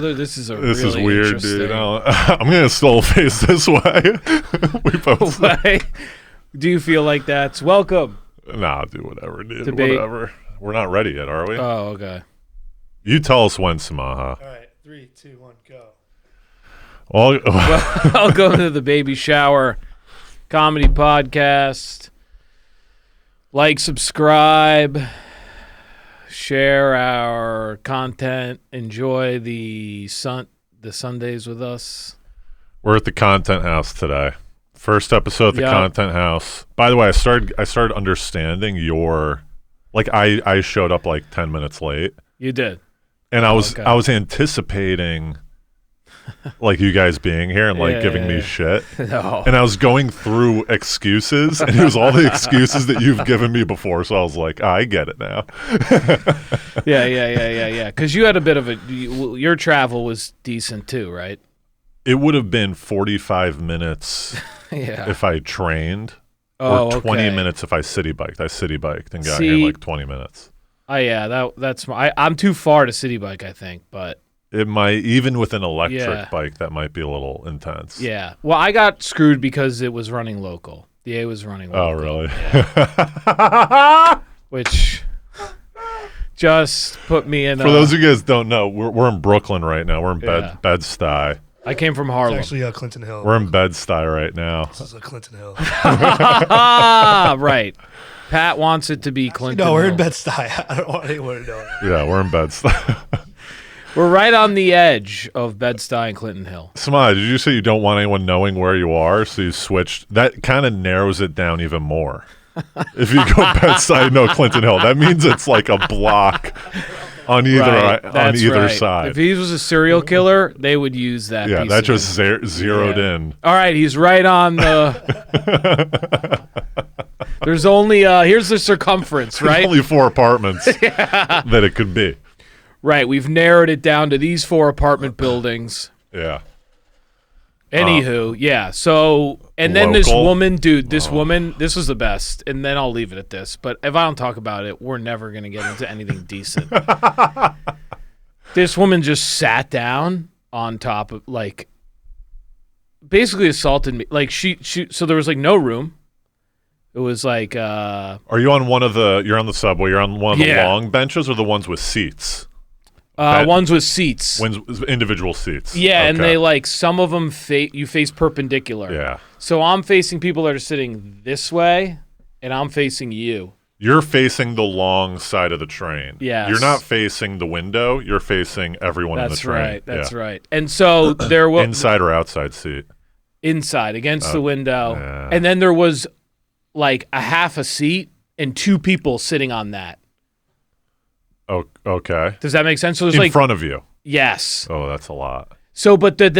This is This really is weird, interesting dude. I'm gonna still face this way. We both. way. Do you feel like that's welcome? Nah, do whatever, dude. Debate. Whatever. We're not ready yet, are we? Oh, okay. You tell us when, Samaha. All right, 3, 2, 1, go. Well, Welcome to the Baby Shower Comedy Podcast. Like, subscribe, share our content, enjoy the Sundays with us. we're at the Content House today. First episode at the Yeah. Content House. By the way, I started understanding your, like, I showed up like 10 minutes late, You did. and I was Okay. anticipating like you guys being here and like giving me Yeah. shit. No. And I was going through excuses, and it was all the excuses that you've given me before. So I was like, I get it now. Yeah. Because you had a bit of your travel was decent too, right? It would have been 45 minutes Yeah. if I trained, Oh, or 20 okay. minutes if I city biked. I city biked and got See- here in like 20 minutes. Oh yeah, that's I'm too far to city bike, I think, but It might, even with an electric Yeah. bike, that might be a little intense. yeah. Well, I got screwed because it was running local. The A was running local. Oh, really? Which just put me in. For those of you guys who don't know, we're in Brooklyn right now. We're in Yeah. Bed-Stuy. I came from It's Harlem. actually Clinton Hill. We're in Bed-Stuy right now. This is Clinton Hill. Right. Pat wants it to be Clinton. No, we're in Hill. Bed-Stuy. I don't want anyone to know. Yeah, we're in Bed-Stuy. We're right on the edge of Bed-Stuy and Clinton Hill. Samad, did you say you don't want anyone knowing where you are, so you switched? That kind of narrows it down even more. If you go Bed-Stuy, no Clinton Hill, that means it's like a block on either Right. on That's either right. side. If he was a serial killer, they would use that. Yeah, piece that of just zeroed Yeah. in. All right, he's right on the. There's only here's the circumference, There's right? only 4 apartments that it could be. Right. We've narrowed it down to these 4 apartment buildings. Yeah. Anywho, yeah. So, and then this Local? woman, dude, this woman, this was the best. And then I'll leave it at this. But if I don't talk about it, we're never gonna get into anything decent. This woman just sat down on top of, like, basically assaulted me. Like she so there was like no room. It was like Are you on you're on the subway, you're on one of the Yeah. long benches or the ones with seats? That- ones with seats. Individual seats. Yeah, and Okay. they like some of them you face perpendicular. Yeah. So I'm facing people that are sitting this way, and I'm facing you. You're facing the long side of the train. Yes. You're not facing the window. You're facing everyone in the That's train. right. That's Yeah. right. And so there was Inside or outside seat. inside against the window, yeah. and then there was like a half a seat and 2 people sitting on that. Oh, okay. Does that make sense? So there's In like front of you. yes. Oh, that's a lot. So, but there's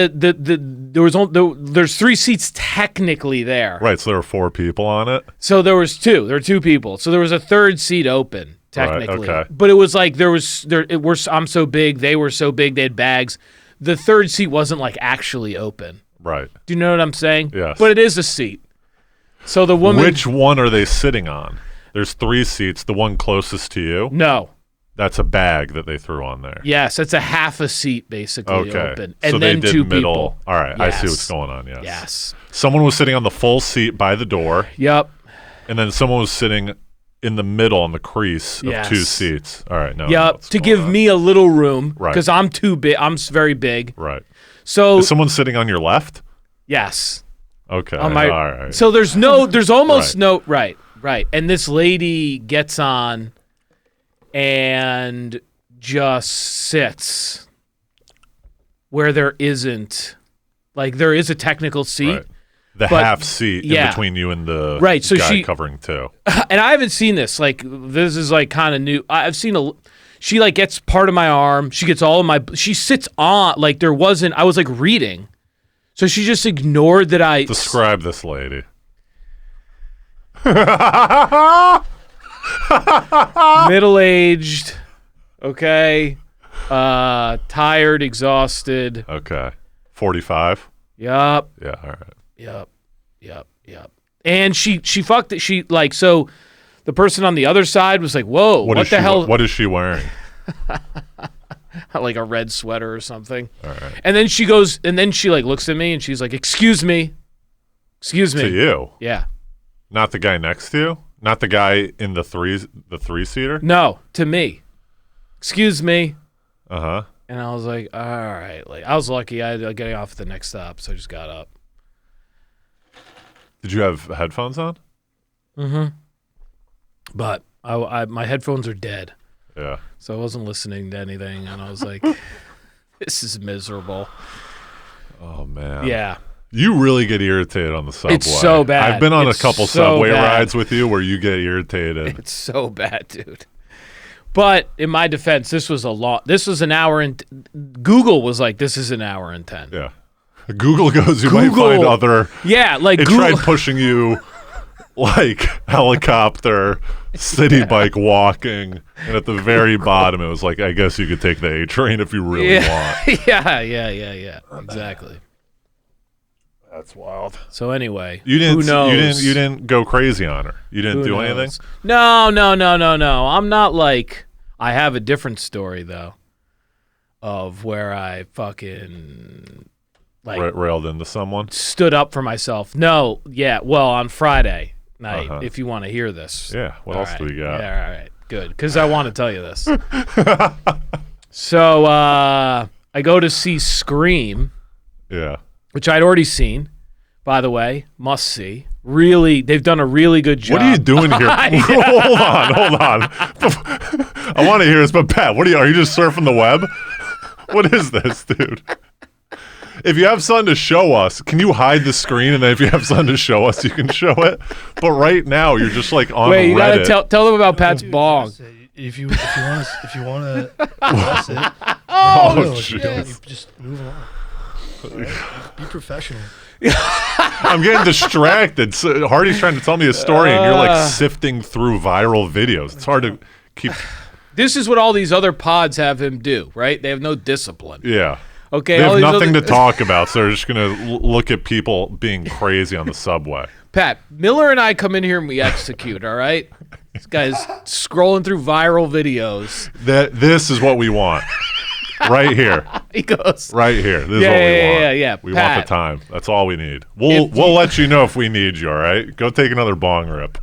3 seats technically there. Right. So there were 4 people on it. So there were 2 people. So there was a 3rd seat open technically. okay. But it was like I'm so big, they were so big, they had bags. The 3rd seat wasn't like actually open. Right. Do you know what I'm saying? Yes. But it is a seat. So the woman Which one are they sitting on? There's 3 seats. The one closest to you. No. That's a bag that they threw on there. Yes, it's a half a seat basically Okay. open. And so then they did 2 middle. people. All right. I see Yes. what's going on. Yes. Yes. Someone was sitting on the full seat by the door, Yep. and then someone was sitting in the middle on the crease of Yes. 2 seats. All right. No. Yep. To give me a little room Right. because I'm too big. I'm very big. Right. So Is someone sitting on your left? yes. Okay. On my, all right. So there's almost Right. no right. And this lady gets on and just sits where there isn't, like, there is a technical seat. Right. The but- half seat yeah. in between you and the Right, so guy she- covering 2. And I haven't seen this. Like, this is like kind of new. I've seen she like gets part of my arm. She gets all of my, she sits on, like I was like reading. So she just ignored that I. Describe this lady. Middle-aged, okay, tired, exhausted. Okay. 45? Yup, Yeah, all right. yup. And she fucked it. She like so. The person on the other side was like, "Whoa, what is the she, hell?" What is she wearing? like a red sweater or something. All right. And then she goes, and then she like looks at me and she's like, "Excuse me, excuse me." To you, Yeah. not the guy next to you, not the guy in the three-seater. No, to me. Excuse me. Uh huh. And I was like, all right. Like I was lucky. I had getting off at the next stop, so I just got up. Did you have headphones on? But I my headphones are dead, Yeah. so I wasn't listening to anything. And I was like, this is miserable. Oh man. Yeah. You really get irritated on the subway. It's so bad. I've been on It's a couple so subway bad. rides with you where you get irritated. It's so bad, dude. But in my defense, this was a lot. This was an hour and Google was like, this is an hour and 10. Yeah. Google goes, you might find Google- other. Yeah, like It Google. tried pushing you like helicopter, city bike walking. And at the very bottom, it was like, I guess you could take the A train if you really want. yeah. Exactly. That's wild. So anyway, You didn't, who knows? You didn't go crazy on her. You didn't Who do knows? anything? No. I'm not like. I have a different story though, of where I fucking like Railed into someone? stood up for myself. No, yeah. Well, on Friday night, Uh-huh. if you want to hear this. Yeah. What All else do right. we got? Yeah, all right, good. Because I want to tell you this. So I go to see Scream, Yeah. which I'd already seen. By the way, must see. Really, they've done a really good job. What are you doing here? Hold on. I want to hear this, but Pat, are you just surfing the web? What is this, dude? If you have something to show us, can you hide the screen? And then if you have something to show us, you can show it. But right now, you're just like on Wait, you Reddit. gotta tell them about Pat's Dude, bong. If you want to press it, Oh, no, if you jeez. don't, you just move along. All right? Be professional. I'm getting distracted. So Hardy's trying to tell me a story, and you're like sifting through viral videos. It's hard to keep. This is what all these other pods have him do, right? They have no discipline. Yeah. Okay, They all have these nothing other- to talk about, so they're just going to look at people being crazy on the subway. Pat, Miller and I come in here and we execute, all right? This guy's scrolling through viral videos. This is what we want. Right here. He goes, Right here. This is Yeah, what we yeah, want. yeah. We want Pat. the time. That's all we need. We'll If we'll let you know if we need you, all right? Go take another bong rip.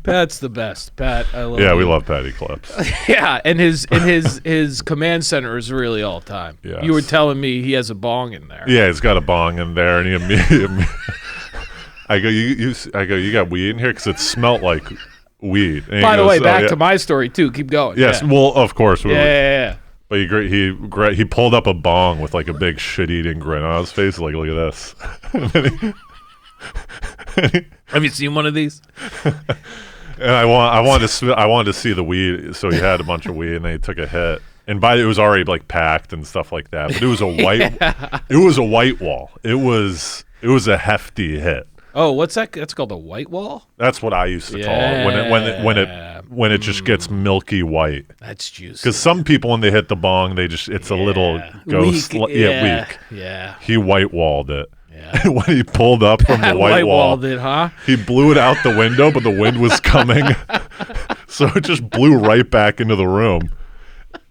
Pat's the best. Pat, I love Yeah, we you. love Patty Clips. Yeah, and his command center is really all time. Yes. You were telling me he has a bong in there. Yeah, he's got a bong in there, and he immediately. I go, you got weed in here because it smelt like weed. And he By the goes, way, "Oh, back yeah." to my story too. Keep going. Yes, Yeah. well, of course. Yeah. But he pulled up a bong with like a big shit-eating grin on his face, like, look at this. And then Have you seen one of these? and I wanted to see the weed, so he had a bunch of weed, and then he took a hit. And it was already like packed and stuff like that. But it was a white, it was a white wall. It was a hefty hit. Oh, what's that? That's called a white wall. That's what I used to call it when it just gets milky white. That's juicy. Because some people, when they hit the bong, it's a little ghost. Weak. Weak. Yeah. He white walled it. Yeah. When he pulled up from the white wall, walled it, huh? he blew it out the window, but the wind was coming, so it just blew right back into the room.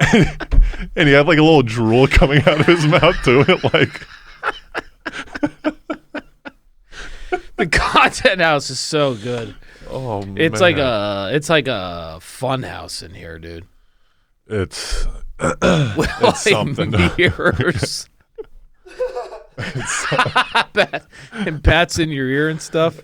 And he had like a little drool coming out of his mouth too. Like, The content house is so good. oh, It's man. like a fun house in here, dude. it's With like something. mirrors. And Pat's in your ear and stuff.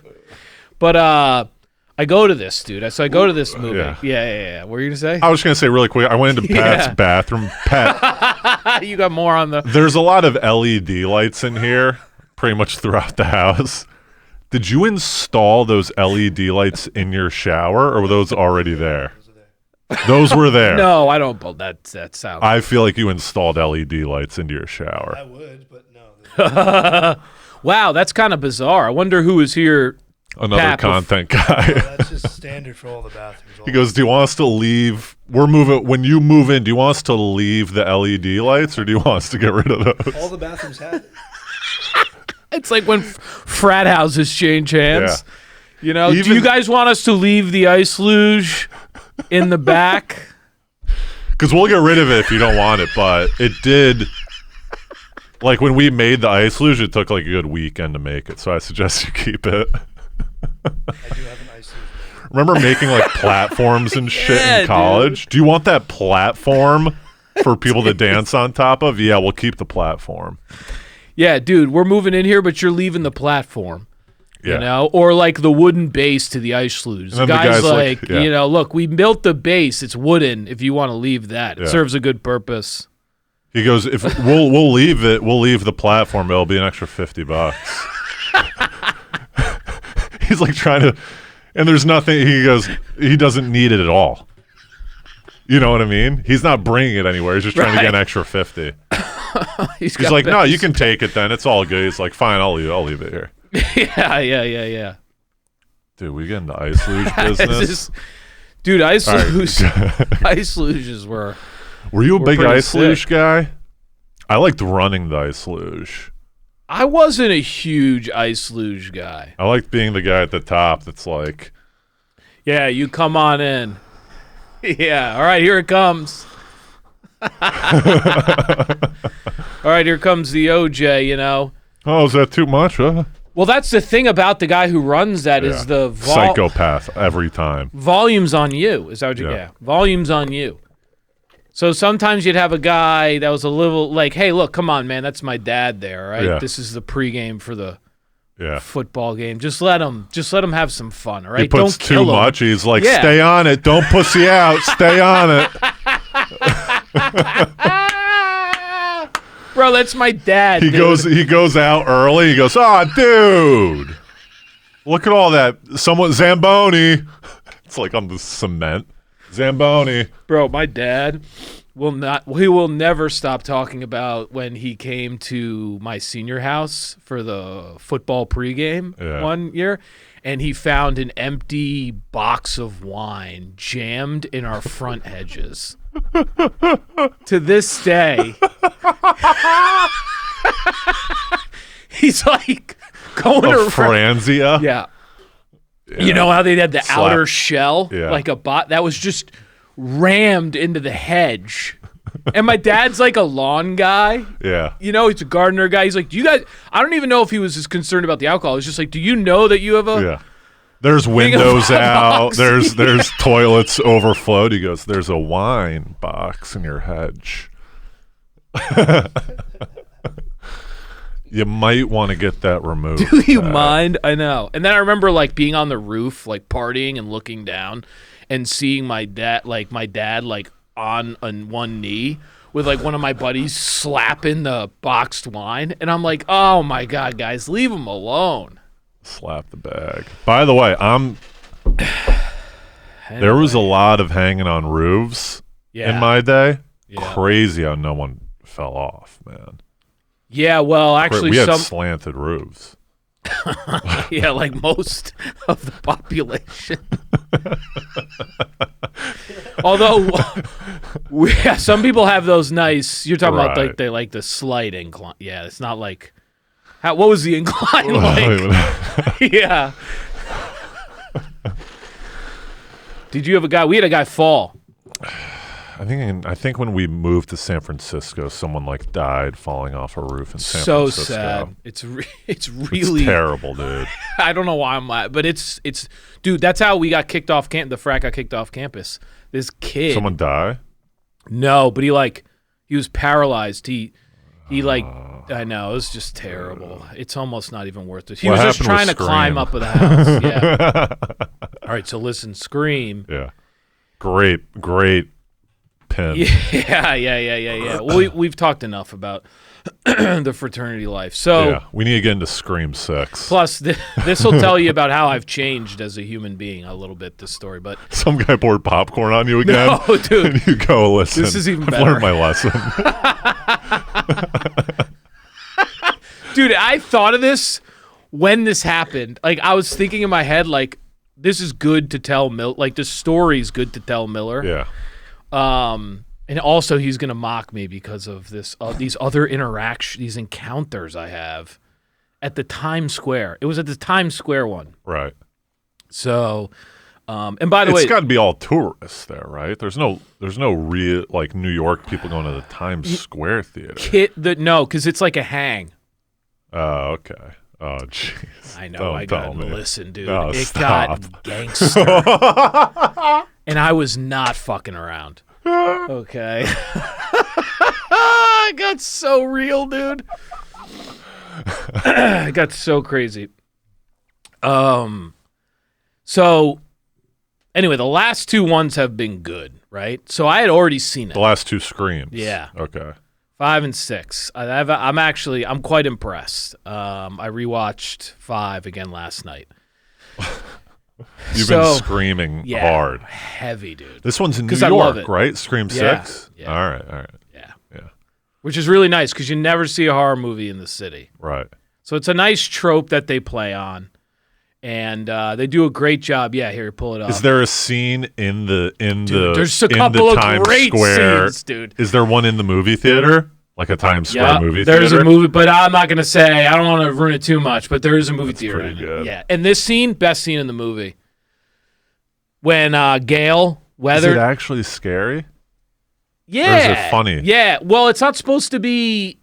But I go to this, dude. So I go to this movie. Yeah. Yeah. What were you gonna say? I was gonna say really quick. I went into Pat's Yeah. bathroom. Pat, You got more on the. there's a lot of LED lights in here, pretty much throughout the house. Did you install those LED lights in your shower, or were those already there? Those were there. No, I don't. But that sounds. I feel like you installed LED lights into your shower. I would, but no. Wow, that's kind of bizarre. I wonder who is here. Another Pat, content guy. That's just standard for all the bathrooms. He goes, "Do you want us to leave? We're moving. When you move in, do you want us to leave the LED lights, or do you want us to get rid of those?" all the bathrooms have it. It's like when frat houses change hands. You know, do Even- you guys want us to leave the ice luge in the back? Because we'll get rid of it if you don't want it, but it did. Like when we made the ice luge, it took like a good weekend to make it, so I suggest you keep it. I do have an ice luge. Remember making like platforms and shit Yeah, in college? Do you want that platform for people to dance on top of? Yeah, we'll keep the platform. Yeah, dude, we're moving in here, but you're leaving the platform. Yeah. You know, or like the wooden base to the ice luge. The And then the guy's guy's like, like, yeah. you know, look, we built the base. It's wooden. If you want to leave that, it Yeah. serves a good purpose. He goes, if we'll leave it, we'll leave the platform. It'll be an extra $50. He's like trying to, and there's nothing. He goes, he doesn't need it at all. You know what I mean? He's not bringing it anywhere. He's just trying to get an extra 50. He's He's like, no, you can take it then. It's all good. He's like, fine, I'll leave it here. yeah. Dude, we get into ice luge business. Dude, ice All right. luge, ice luges were. Were you a big pretty ice luge sick. guy? I liked running the ice luge. I wasn't a huge ice luge guy. I liked being the guy at the top that's like, Yeah, you come on in. Yeah, all right, here it comes. All right, here comes the OJ, you know. oh, is that too much? Well, that's the thing about the guy who runs that is Yeah. the Psychopath every time. volume's on you. Is that what you Yeah. get? Volume's on you. So sometimes you'd have a guy that was a little like, hey, look, come on, man, that's my dad there, right? Yeah. This is the pregame for the Yeah. football game. Just let him have some fun, all right? He puts Don't too kill him. much. He's like, Yeah. stay on it. Don't pussy out. Stay on it. Bro, that's my dad. He dude. goes out early. He goes, oh, dude. Look at all that. Someone, Zamboni. It's like on the cement. Zamboni. Bro, my dad he will never stop talking about when he came to my senior house for the football pregame one year, and he found an empty box of wine jammed in our front hedges. To this day, he's like going A around. Franzia. Yeah. You know how they had the Slap. outer shell, Yeah. like a bot that was just rammed into the hedge. And my dad's like a lawn guy. Yeah. You know, he's a gardener guy. He's like, do you guys, I don't even know if he was as concerned about the alcohol. He's just like, do you know that you have a, Yeah. There's Being windows a out. box. There's toilets overflowed. He goes, there's a wine box in your hedge. You might want to get that removed. do you mind? I know. And then I remember like being on the roof, like partying and looking down and seeing my dad like on one knee with like one of my buddies slapping the boxed wine. And I'm like, oh my God, guys, leave him alone. Slap the bag. By the way, there was a lot of hanging on roofs in my day. Yeah. Crazy how no one fell off, man. Yeah, well, actually, We had slanted roofs. yeah, like most of the population. Although, some people have those nice. You're talking about Right. like the slight incline. Yeah, it's not like. What was the incline like? Yeah. Did you have a guy? We had a guy fall. I think when we moved to San Francisco, someone like died falling off a roof in San So Francisco. sad. It's It's really terrible, dude. I don't know why I'm laughing, but it's dude. That's how we got kicked off camp. The frat got kicked off campus. This kid. Someone die? No, but he was paralyzed. He I know, it was just terrible. It's almost not even worth it. He What was just happened with trying to climb Scream? up with the house. Yeah. All right, so listen, Scream. Yeah. Great pin. Yeah. Well, we've talked enough about the fraternity life. So Yeah. We need to get into Scream 6. plus this will tell you about how I've changed as a human being a little bit, this story. But Some guy poured popcorn on you again. no, dude. And you go, listen. This is even I've better. learned my lesson. Dude, I thought of this when this happened. Like, I was thinking in my head, like, this is good to tell Miller. Like, the story's good to tell Miller. Yeah. And also, he's gonna mock me because of this. These other these encounters I have at the Times Square. It was at the Times Square one. Right. So, And by the way, It's got to be all tourists there, right? There's no real like New York people going to the Times Square theater. no, because it's like a hang. Oh, okay. Oh, jeez. I know. Don't I tell got me. listen, dude. No, It stop. got gangster, and I was not fucking around. Okay. It got so real, dude. It got so crazy. So anyway, the last two ones have been good, right? So I had already seen The it. last two Screams. Yeah. Okay. 5 and 6. I'm quite impressed. I rewatched 5 again last night. You've So, been screaming Yeah, hard. heavy, dude. This one's in New 'Cause I love York, it. right? Scream Yeah, 6? yeah. All right. Yeah. Yeah. Which is really nice because you never see a horror movie in the city. Right. So it's a nice trope that they play on, and they do a great job. Yeah, here, pull it up. Is there a scene in the there's a in couple the of Times great Square? scenes, dude. Is there one in the movie theater? Like a Times Square movie there's theater? a movie, but I'm not gonna say. I don't want to ruin it too much, but there is a movie theater. pretty in it. good. Yeah, and this scene, best scene in the movie, when Gail Is Weather. it actually scary? Yeah. Or is it funny? Yeah. Well, it's not supposed to be.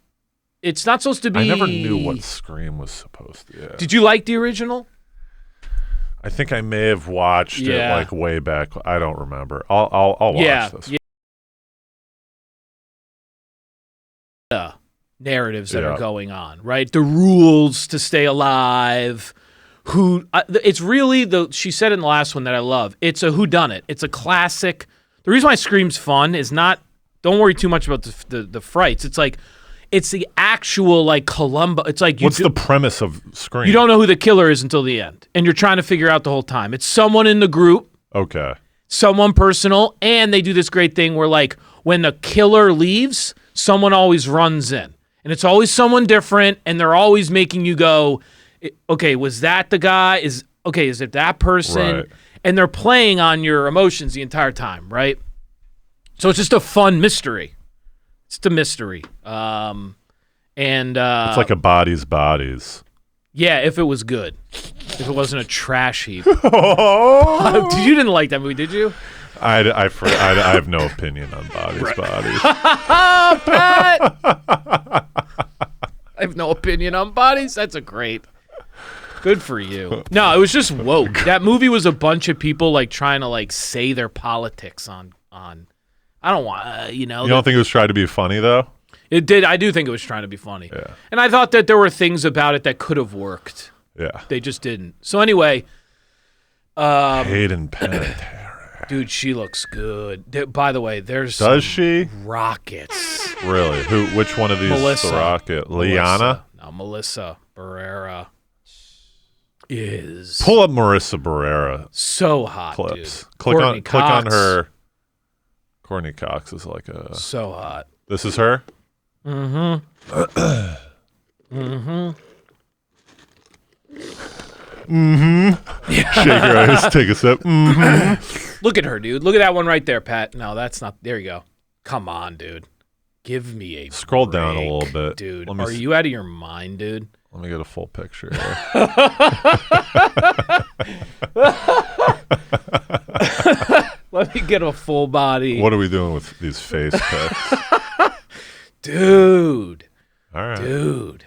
It's not supposed to be. I never knew what Scream was supposed to be. Yeah. Did you like the original? I think I may have watched it Yeah. like way back. I don't remember. I'll watch this. Yeah. Narratives that Yeah. are going on, right? The rules to stay alive. It's really she said in the last one that I love. It's a whodunit. It's a classic. The reason why Scream's fun is not. Don't worry too much about the frights. It's like. It's the actual like Columbo. It's like What's the premise of Scream? you don't know who the killer is until the end, and you're trying to figure out the whole time. It's someone in the group, Okay. someone personal, and they do this great thing where like when the killer leaves, someone always runs in, and it's always someone different, and they're always making you go, okay, was that the guy? Is it that person? Right. And they're playing on your emotions the entire time, right? So it's just a fun mystery. It's the mystery. It's like a bodies. yeah, if it was good. If it wasn't a trash heap. Oh, You didn't like that movie, did you? I have no opinion on bodies. Pat! I have no opinion on bodies. That's a great. Good for you. No, it was just woke. That movie was a bunch of people like trying to like say their politics on. I don't want You don't think it was trying to be funny though? It did. I do think it was trying to be funny. Yeah. And I thought that there were things about it that could have worked. Yeah. They just didn't. So anyway, Hayden Panettiere. dude, she looks good. By the way, there's Does some she? rockets. Really? Which one of these Melissa. is the rocket? Liana? No, Melissa Barrera is Pull up Marissa Barrera so hot, clips. dude. Click Courtney on Cox, her. Courtney Cox is like a. So hot. This is her. Shake your eyes. Take a sip. Look at her, dude. Look at that one right there, Pat. No, that's not. There you go. Come on, dude. Give me a Scroll down a break, little bit, dude. Let me Are see. you out of your mind, dude? Let me get a full picture here. Let me get a full body, What are we doing with these face pics? dude. All right. Dude,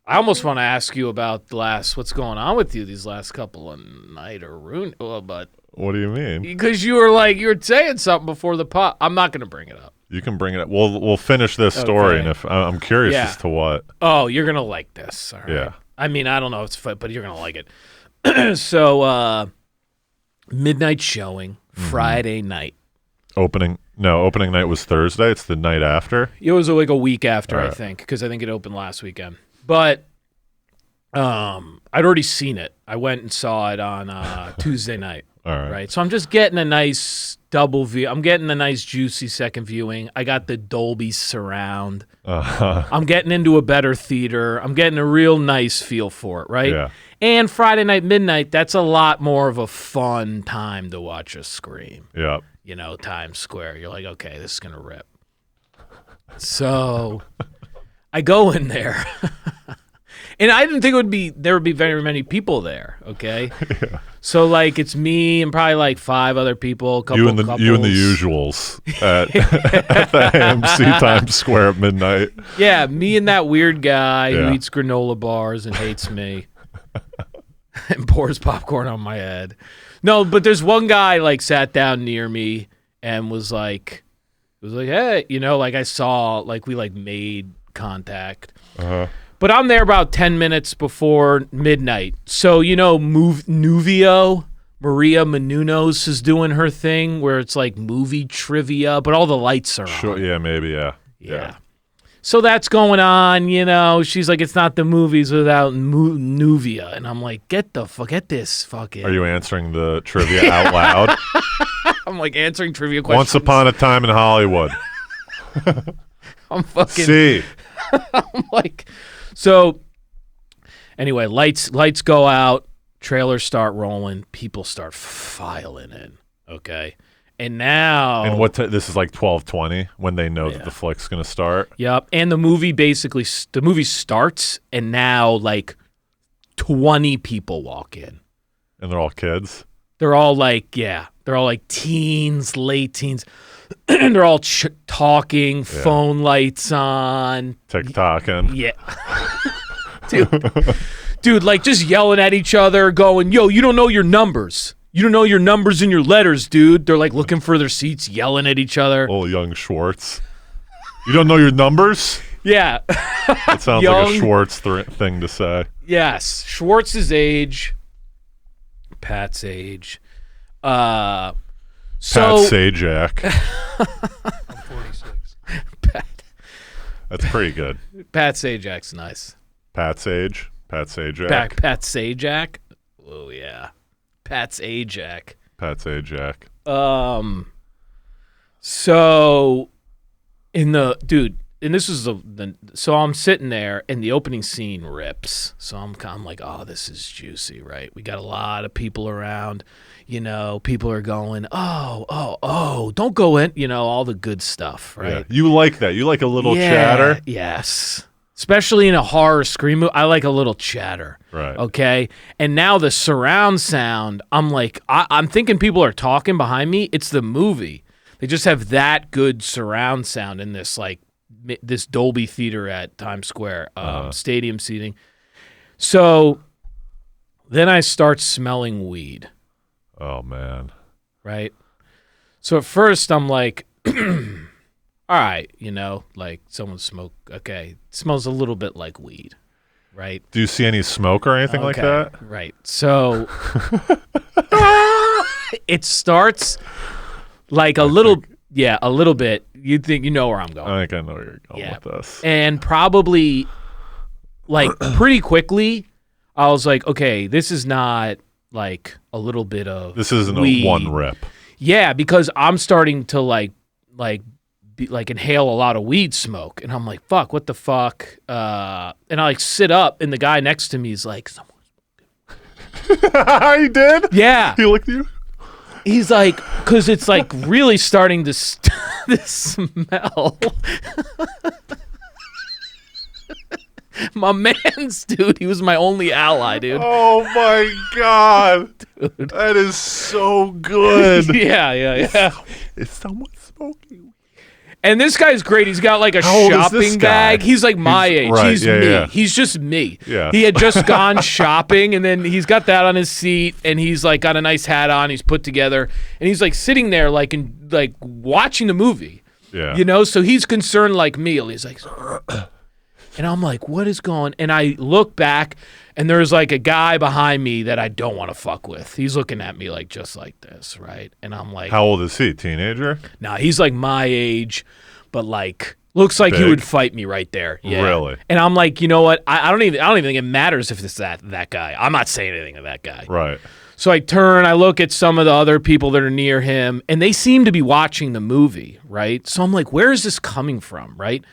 I almost want to ask you about what's going on with you these last couple of night or ruin, but What do you mean? because you were saying something before the pot. I'm not going to bring it up. You can bring it up. We'll finish this story, Okay. and if I'm curious Yeah. as to what. Oh, you're going to like this. All right. Yeah. I mean, I don't know if it's fun, but you're going to like it. So, midnight showing, Friday night. Opening night was Thursday. It's the night after. It was like a week after, I Alright. think, because I think it opened last weekend. But I'd already seen it. I went and saw it on Tuesday night. All right. Right. So I'm just getting a nice double view. I'm getting a nice juicy second viewing. I got the Dolby surround. I'm getting into a better theater. I'm getting a real nice feel for it, right? Yeah. And Friday night, midnight, that's a lot more of a fun time to watch a Scream. Yeah. Times Square. You're like, okay, this is going to rip. So I go in there. And I didn't think there would be very many people there, okay? So like it's me and probably like 5 other people. You and the usuals at the AMC Times Square at midnight. Yeah, me and that weird guy Yeah. who eats granola bars and hates me and pours popcorn on my head. No, but there's one guy like sat down near me and was like, hey, like I saw, like we like made contact. Uh-huh. But I'm there about 10 minutes before midnight. So, Nuvio, Maria Menounos is doing her thing where it's like movie trivia, but all the lights are Sure, on. yeah, maybe, yeah. Yeah. So that's going on, She's like, it's not the movies without Nuvia. And I'm like, get this fucking. Are you answering the trivia out loud? I'm like answering trivia questions. Once upon a time in Hollywood. I'm fucking. See. I'm like, so anyway, lights go out, trailers start rolling, people start filing in, okay? And now... And this is like 12:20 when they know that the flick's going to start? Yep, and the movie basically, the movie starts, and now like 20 people walk in. And they're all kids? They're all like teens, late teens. And they're all talking, phone lights on. TikToking. Yeah. Dude, like just yelling at each other, going, yo, you don't know your numbers. You don't know your numbers and your letters, dude. They're like looking for their seats, yelling at each other. Old young Schwartz. You don't know your numbers? Yeah. That sounds like a Schwartz thing to say. Yes. Schwartz's age. Pat's age. Pat Sajak. I'm 46. That's pretty good. Pat Sajak's nice. Pat's age. Pat Sajak. Pat Sajak. Oh yeah. Pat's Ajak. Pat Sajak. So and this is so I'm sitting there and the opening scene rips. So I'm like, oh, this is juicy, right? We got a lot of people around, people are going, oh, don't go in, all the good stuff, right? Yeah. You like that. You like a little chatter. Yes. Especially in a horror scream movie, I like a little chatter. Right. Okay. And now the surround sound, I'm like, I'm thinking people are talking behind me. It's the movie. They just have that good surround sound in this Dolby Theater at Times Square, stadium seating. So then I start smelling weed. Oh, man. Right. So at first I'm like, all right, like someone smoked. Okay. It smells a little bit like weed. Right. Do you see any smoke or anything like that? Right. So it starts like a little bit. You think you know where I'm going. I think I know where you're going with this. And probably like pretty quickly, I was like, okay, this is not like a little bit of This isn't weed. a one rip. Yeah, because I'm starting to like inhale a lot of weed smoke, and I'm like, fuck, what the fuck? And I like sit up, and the guy next to me is like, He did? yeah. He looked at you? He's like, because it's like really starting to smell. My man's dude, he was my only ally, dude. Oh my God. Dude. That is so good. Yeah. Is someone smoking? And this guy's great. He's got like a How old is shopping this guy? bag. He's like my age. right, He's yeah, me. yeah. He's just me. Yeah. He had just gone shopping, and then he's got that on his seat, and he's like got a nice hat on. He's put together, and he's like sitting there like watching the movie. Yeah. So he's concerned like me. He's like, and I'm like, what is going? And I look back, and there's like a guy behind me that I don't want to fuck with. He's looking at me like just like this, right? And I'm like, how old is he? Teenager? nah, he's like my age, but like looks like he Big? would fight me right there. Yeah. Really? And I'm like, you know what? I don't even think it matters if it's that guy. I'm not saying anything to that guy. Right. So I turn, I look at some of the other people that are near him, and they seem to be watching the movie, right? So I'm like, where is this coming from, right?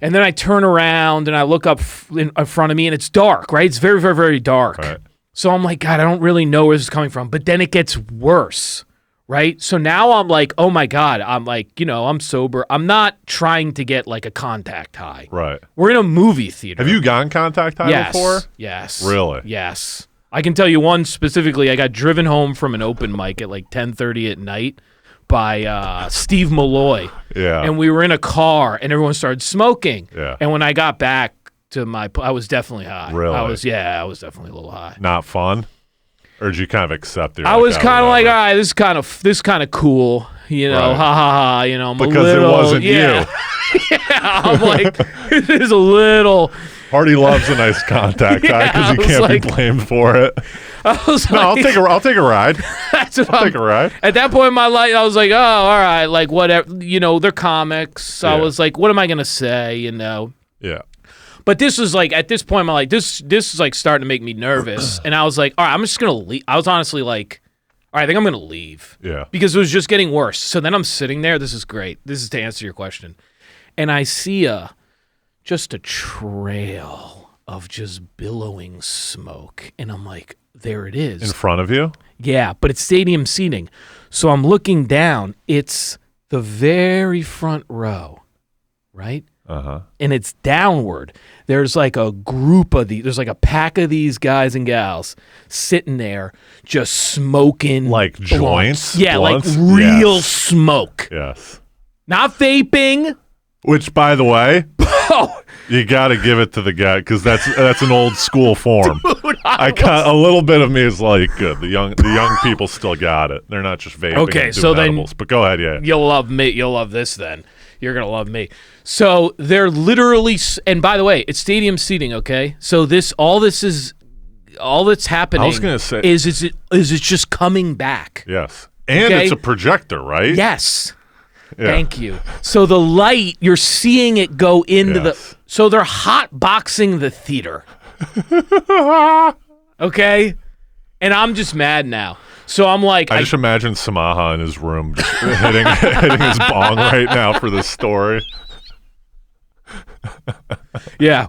And then I turn around and I look up in front of me, and it's dark, right? It's very, very, very dark. Right. So I'm like, God, I don't really know where this is coming from. But then it gets worse, right? So now I'm like, oh my God, I'm like, I'm sober. I'm not trying to get like a contact high. Right. We're in a movie theater. Have you gotten contact high before? Yes. Really? Yes. I can tell you one specifically. I got driven home from an open mic at like 10:30 at night by Steve Malloy. Yeah. And we were in a car, and everyone started smoking. Yeah. And when I got back to I was definitely high. Really? I was definitely a little high. Not fun? Or did you kind of accept it? I was kind of like, all right, this is kind of cool, you know, Right. ha ha ha, you know, I'm Because a little, it wasn't yeah. Yeah, I'm like, it is a little. Hardy loves a nice contact guy Yeah, because I he was can't like- be blamed for it. I was No, like, I'll take a ride. that's what I'll I'm- take a ride. At that point in my life, I was like, oh, all right, like whatever, you know, they're comics. So I Yeah. was like, what am I gonna say, you know? Yeah. But this was like at this point in my life, this is like starting to make me nervous, and I was like, all right, I'm just gonna leave. I was honestly like, all right, I think I'm gonna leave. Yeah. Because it was just getting worse. So then I'm sitting there. This is great. This is to answer your question, and I see just a trail of just billowing smoke, and I'm like, there it is. In front of you? Yeah, but it's stadium seating. So I'm looking down. It's the very front row, right? Uh-huh. And it's downward. There's like a group of there's like a pack of these guys and gals sitting there just smoking. Like blunts. joints? Yeah, Blunts? like real Yes. smoke. Yes. Not vaping. Which, by the way, Oh, you got to give it to the guy because that's an old school form. dude, A little bit of me is like, good. The young people still got it. They're not just vaping. Okay, and so doing then- edibles. But go ahead, yeah. You'll love me. You'll love this then. You're going to love me. So they're literally, and by the way, it's stadium seating, okay? So all that's happening I was gonna say- is it's just coming back. Yes. And Okay. it's a projector, right? Yes. Yeah. Thank you. So the light, you're seeing it go into Yes. so they're hot boxing the theater. Okay? And I'm just mad now. So I'm like, I just imagine Samaha in his room just hitting his bong right now for this story. yeah.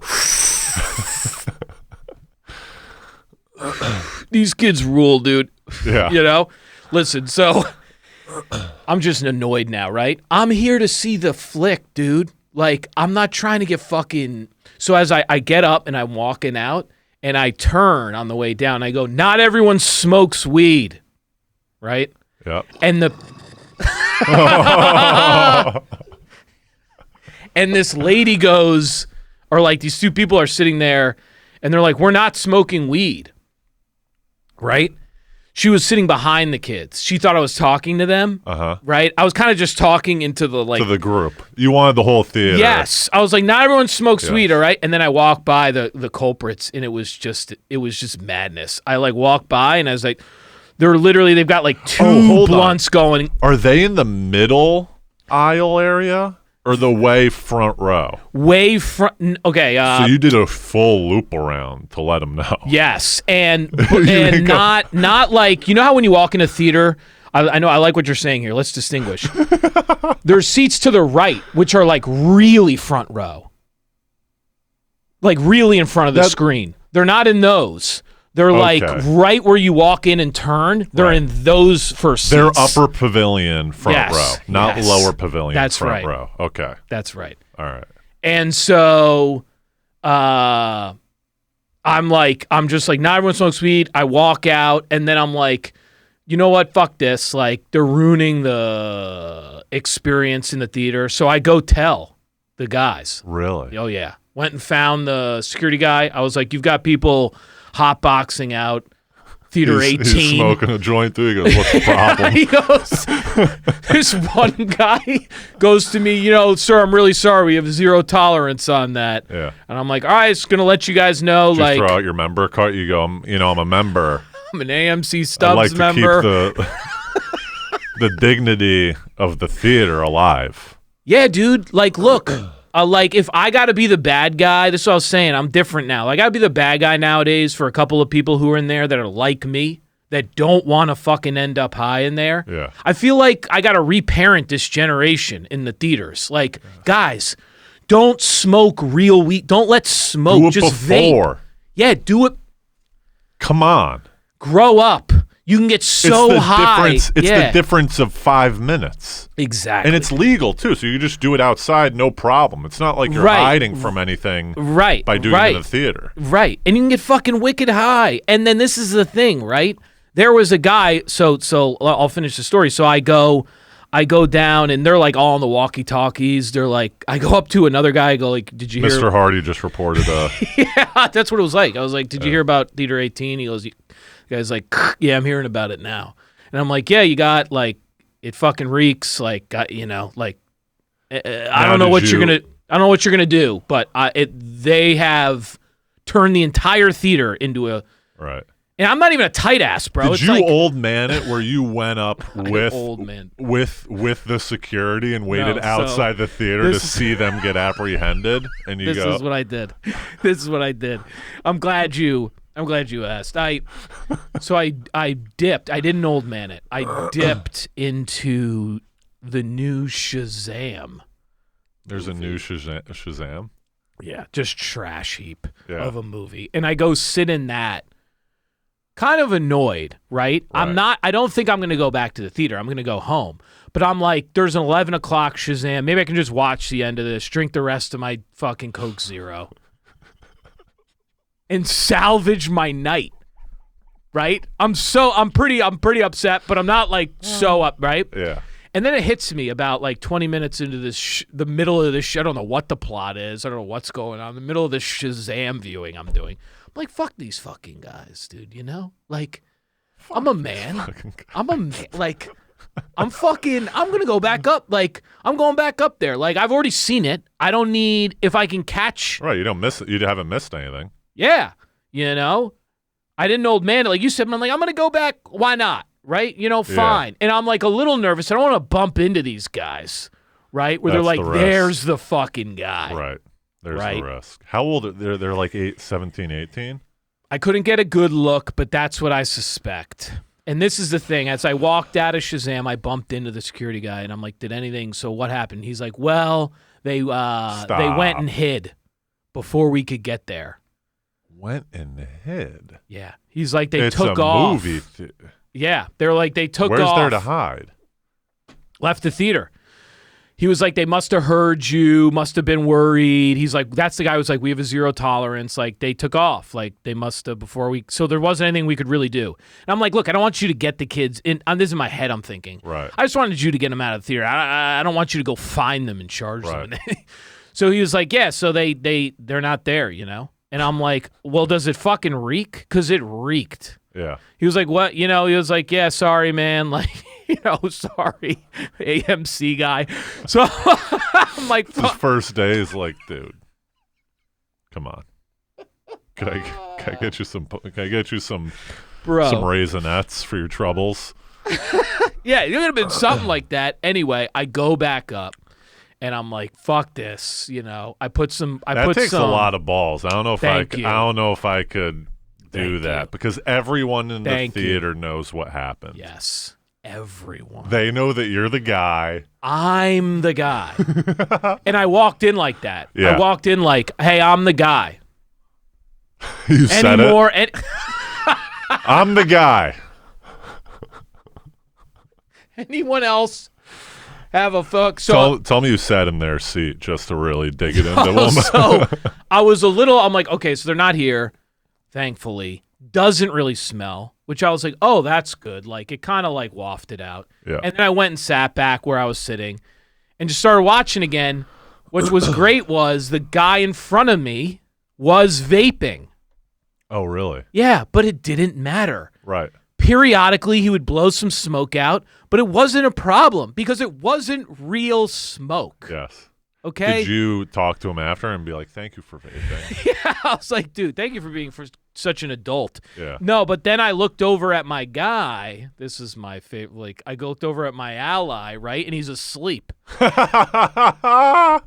These kids rule, dude. Yeah. You know? Listen, so I'm just annoyed now, right? I'm here to see the flick, dude. Like, I'm not trying to get fucking. So as I get up and I'm walking out and I turn on the way down, I go, not everyone smokes weed, right? Yep. And and this lady goes, or like these two people are sitting there and they're like, we're not smoking weed, right? She was sitting behind the kids. She thought I was talking to them, right? I was kind of just talking into the like. To the group. You wanted the whole theater. Yes, I was like, not everyone smokes Yes. weed, all right? And then I walked by the culprits, and it was just madness. I like walked by, and I was like, they've got like two hold on. blunts going. Are they in the middle aisle area or the way front row? Way front. Okay. So you did a full loop around to let them know. Yes, and didn't go- not like, you know how when you walk in a theater, I know I like what you're saying here. Let's distinguish. There's seats to the right, which are like really front row, like really in front of the screen. They're not in those. They're like Okay. right where you walk in and turn. They're Right. in those first seats. They're upper pavilion front Yes, row, not yes. lower pavilion That's front right. row. Okay. That's right. All right. And so I'm just like, not everyone smokes weed. I walk out, and then I'm like, you know what? Fuck this. Like, they're ruining the experience in the theater. So I go tell the guys. Really? Oh, yeah. Went and found the security guy. I was like, you've got people hotboxing out theater 18. He's smoking a joint too. He goes, what's the problem? He goes, this one guy goes to me, you know, sir, I'm really sorry. We have zero tolerance on that. Yeah. And I'm like, all right, just going to let you guys know, Did you like, throw out your member card? You go, I'm a member. I'm an AMC I Stubbs like to member. keep the dignity of the theater alive. Yeah, dude. Like, look, like if I got to be the bad guy, this is what I was saying. I'm different now. Like, I got to be the bad guy nowadays for a couple of people who are in there that are like me, that don't want to fucking end up high in there. Yeah. I feel like I got to reparent this generation in the theaters. Like, guys, don't smoke real weed. Don't let smoke. Do it Just before. vape. Yeah, do it. Come on. Grow up. You can get so high. It's the difference of 5 minutes. Exactly. And it's legal, too, so you just do it outside, no problem. It's not like you're hiding from anything by doing it in the theater. Right. And you can get fucking wicked high. And then this is the thing, right? There was a guy, so I'll finish the story. So I go down, and they're like all on the walkie-talkies. They're like, I go up to another guy, I go like, did you hear? Mr. Hardy just reported Yeah, that's what it was like. I was like, did you hear about Theater 18? He goes, the guy's like, yeah, I'm hearing about it now. And I'm like, yeah, you got, like, it fucking reeks, like, you know, like, I don't know what you're gonna do, but they have turned the entire theater into a right. And I'm not even a tight ass, bro. Did you old man it where you went up with old man with the security and waited outside the theater to see them get apprehended? And you This is what I did. This is what I did. I'm glad you asked. I dipped. I didn't old man it. I dipped into the new Shazam. There's a new Shazam? Yeah, just trash heap of a movie. And I go sit in that. Kind of annoyed, right? I don't think I'm going to go back to the theater. I'm going to go home. But I'm like, there's an 11 o'clock Shazam. Maybe I can just watch the end of this, drink the rest of my fucking Coke Zero, and salvage my night, right? I'm pretty upset, but I'm not like so up, right? Yeah. And then it hits me about like 20 minutes into this, the middle of this. I don't know what the plot is. I don't know what's going on. The middle of this Shazam viewing I'm doing. I'm like, fuck these fucking guys, dude. You know, like, I'm a man. Like, I'm gonna go back up. Like, I'm going back up there. Like, I've already seen it. I don't need if I can catch. Right. You don't miss it. You haven't missed anything. Yeah. You know, I didn't old man it like you said. But I'm like, I'm gonna go back. Why not? Right? You know, fine. And I'm like a little nervous. I don't want to bump into these guys, right? Where they're like, there's the fucking guy. Right. There's the risk. How old are they? They're like 17, 18? I couldn't get a good look, but that's what I suspect. And this is the thing. As I walked out of Shazam, I bumped into the security guy, and I'm like, did anything? So what happened? He's like, well, they went and hid before we could get there. Went and hid? Yeah. He's like, they took off. It's a movie. Yeah. They're like, they took off. Where's there to hide? Left the theater. He was like, they must have heard you, must have been worried. He's like, that's the guy who was like, we have a zero tolerance. Like, they took off. Like, they must have so there wasn't anything we could really do. And I'm like, look, I don't want you to get the kids in. This is in my head, I'm thinking. Right. I just wanted you to get them out of the theater. I don't want you to go find them and charge them. So he was like, yeah, so they're not there, you know? And I'm like, well, does it fucking reek? Because it reeked. Yeah. He was like, what? You know, he was like, yeah, sorry, man. Like, you know, sorry, AMC guy. So I'm like, his first day is like, dude, come on. Can I get you some? Can I get you some Raisinets for your troubles? Yeah, it would have been something like that. Anyway, I go back up, and I'm like, fuck this. You know, that takes a lot of balls. I don't know if I could do that because everyone in the theater knows what happened. Yes. Everyone. They know that you're the guy. I'm the guy. And I walked in like that. Yeah. I walked in like, hey, I'm the guy. You said it. I'm the guy. Anyone else have a fuck? So tell me you sat in their seat just to really dig it into them. So I was I'm like, okay, so they're not here, thankfully. Doesn't really smell, which I was like, oh, that's good. Like, it kind of like wafted out. Yeah. And then I went and sat back where I was sitting and just started watching again. What was great was the guy in front of me was vaping. Oh, really? Yeah, but it didn't matter. Right. Periodically, he would blow some smoke out, but it wasn't a problem because it wasn't real smoke. Yes. Okay. Did you talk to him after and be like, thank you for vaping? Yeah, I was like, dude, thank you for being such an adult. Yeah. No, but then I looked over at my guy. This is my favorite. Like, I looked over at my ally, right? And he's asleep. I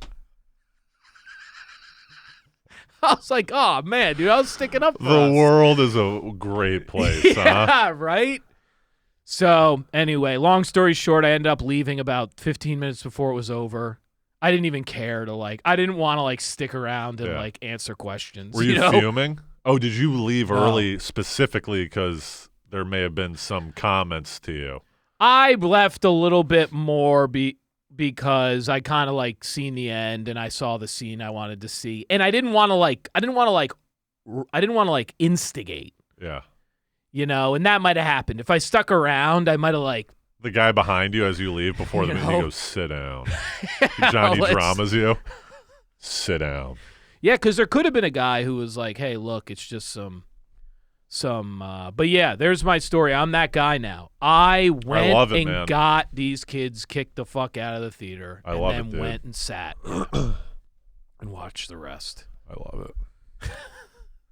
was like, oh, man, dude, I was sticking up for us. The world is a great place, yeah, huh? Right? So, anyway, long story short, I ended up leaving about 15 minutes before it was over. I didn't even care to, I didn't want to, stick around and, answer questions. Were you fuming? Oh, did you leave early specifically because there may have been some comments to you. I left a little bit more because I kind of like seen the end and I saw the scene I wanted to see, and I didn't want to instigate, Yeah. and that might have happened. If I stuck around, I might have The guy behind you as you leave before the meeting goes, sit down. Johnny dramas you. Sit down. Yeah, because there could have been a guy who was like, hey, look, it's just some but yeah, there's my story. I'm that guy now. I went and got these kids kicked the fuck out of the theater and then went and sat and watched the rest. I love it.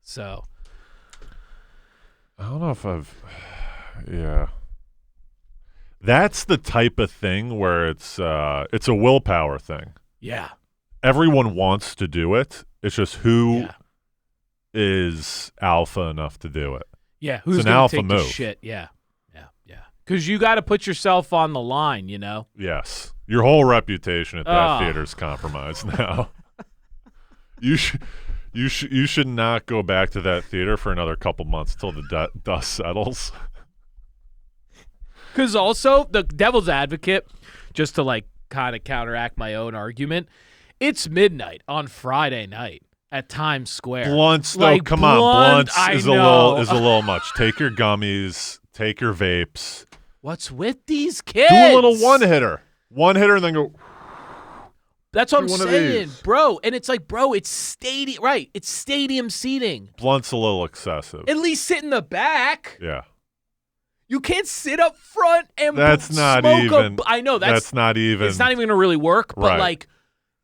So. I don't know if yeah. That's the type of thing where it's a willpower thing. Yeah. Everyone wants to do it. It's just who is alpha enough to do it. Yeah, who's an gonna alpha take move. the shit? Yeah. Because you got to put yourself on the line, Yes, your whole reputation at that theater's compromised now. You should not go back to that theater for another couple months till the dust settles. Because also the devil's advocate, just to kind of counteract my own argument, it's midnight on Friday night at Times Square. Blunts, though, come on, Blunts is a little much. Take your gummies, take your vapes. What's with these kids? Do a little one hitter, and then go. That's what I'm saying, bro. And it's it's stadium, right? It's stadium seating. Blunt's a little excessive. At least sit in the back. Yeah. You can't sit up front and that's not even. I know that's not even. It's not even gonna really work. But right.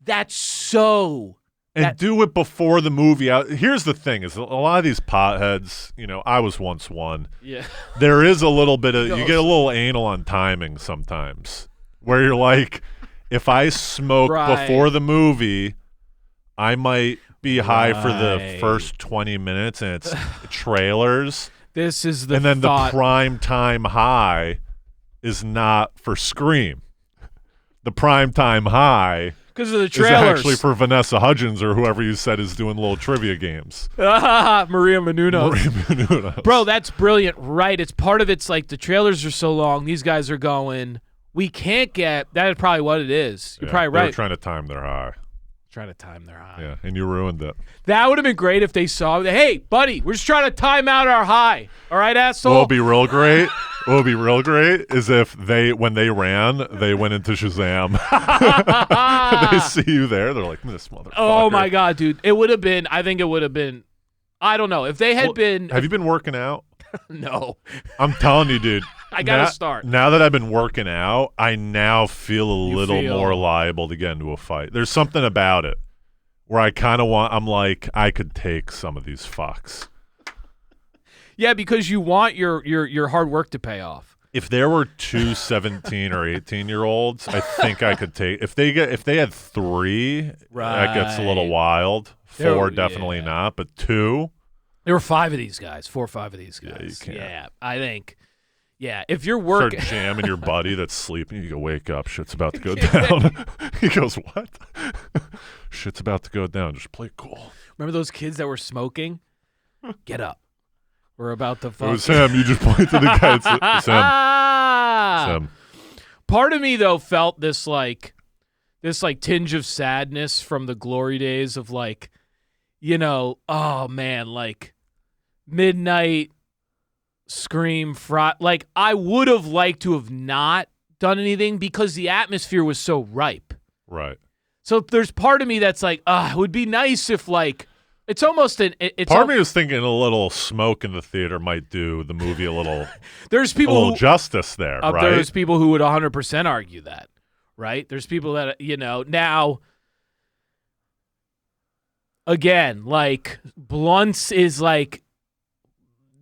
That's so. And do it before the movie out. Here's the thing: is a lot of these potheads. I was once one. Yeah. There is a little bit of you get a little anal on timing sometimes, where you're like, if I smoke before the movie, I might be high for the first 20 minutes, and it's trailers. This is the and then the prime time high is not for Scream. The prime time high. Because of the trailers. Is actually for Vanessa Hudgens or whoever you said is doing little trivia games. Maria Menounos. Bro, that's brilliant, right? It's part of it's the trailers are so long. These guys are going, we can't get, that is probably what it is. You're probably right. They're trying to time their high. Yeah, and you ruined it. That would have been great if they saw, hey, buddy, we're just trying to time out our high. All right, asshole? What would be real great? What would be real great is if when they ran, they went into Shazam. They see you there. They're like, this motherfucker. Oh, my God, dude. I think it would have been, I don't know. If they had been. Have you been working out? No. I'm telling you, dude. I got to start. Now that I've been working out, I now feel a little more liable to get into a fight. There's something about it where I kind of I'm like, I could take some of these fucks. Yeah, because you want your hard work to pay off. If there were two 17 or 18-year-olds, I think I could take. If they had three, that gets a little wild. Four, definitely not, but two. There were 5 of these guys, 4 or 5 of these guys. Yeah, you can't. Yeah, I think. Yeah, if you're working. Start jamming your buddy that's sleeping. You go, wake up. Shit's about to go down. He goes, what? Shit's about to go down. Just play cool. Remember those kids that were smoking? Get up. We're about to fuck. It was him. You just pointed to the guy. It's him. Part of me, though, felt this tinge of sadness from the glory days of oh, man, midnight Scream, I would have liked to have not done anything because the atmosphere was so ripe. Right. So there's part of me that's it would be nice if it's almost part of me was thinking a little smoke in the theater might do the movie a little. There's people a little justice there, right? There's people who would 100% argue that, right? There's people that now. Again, blunts is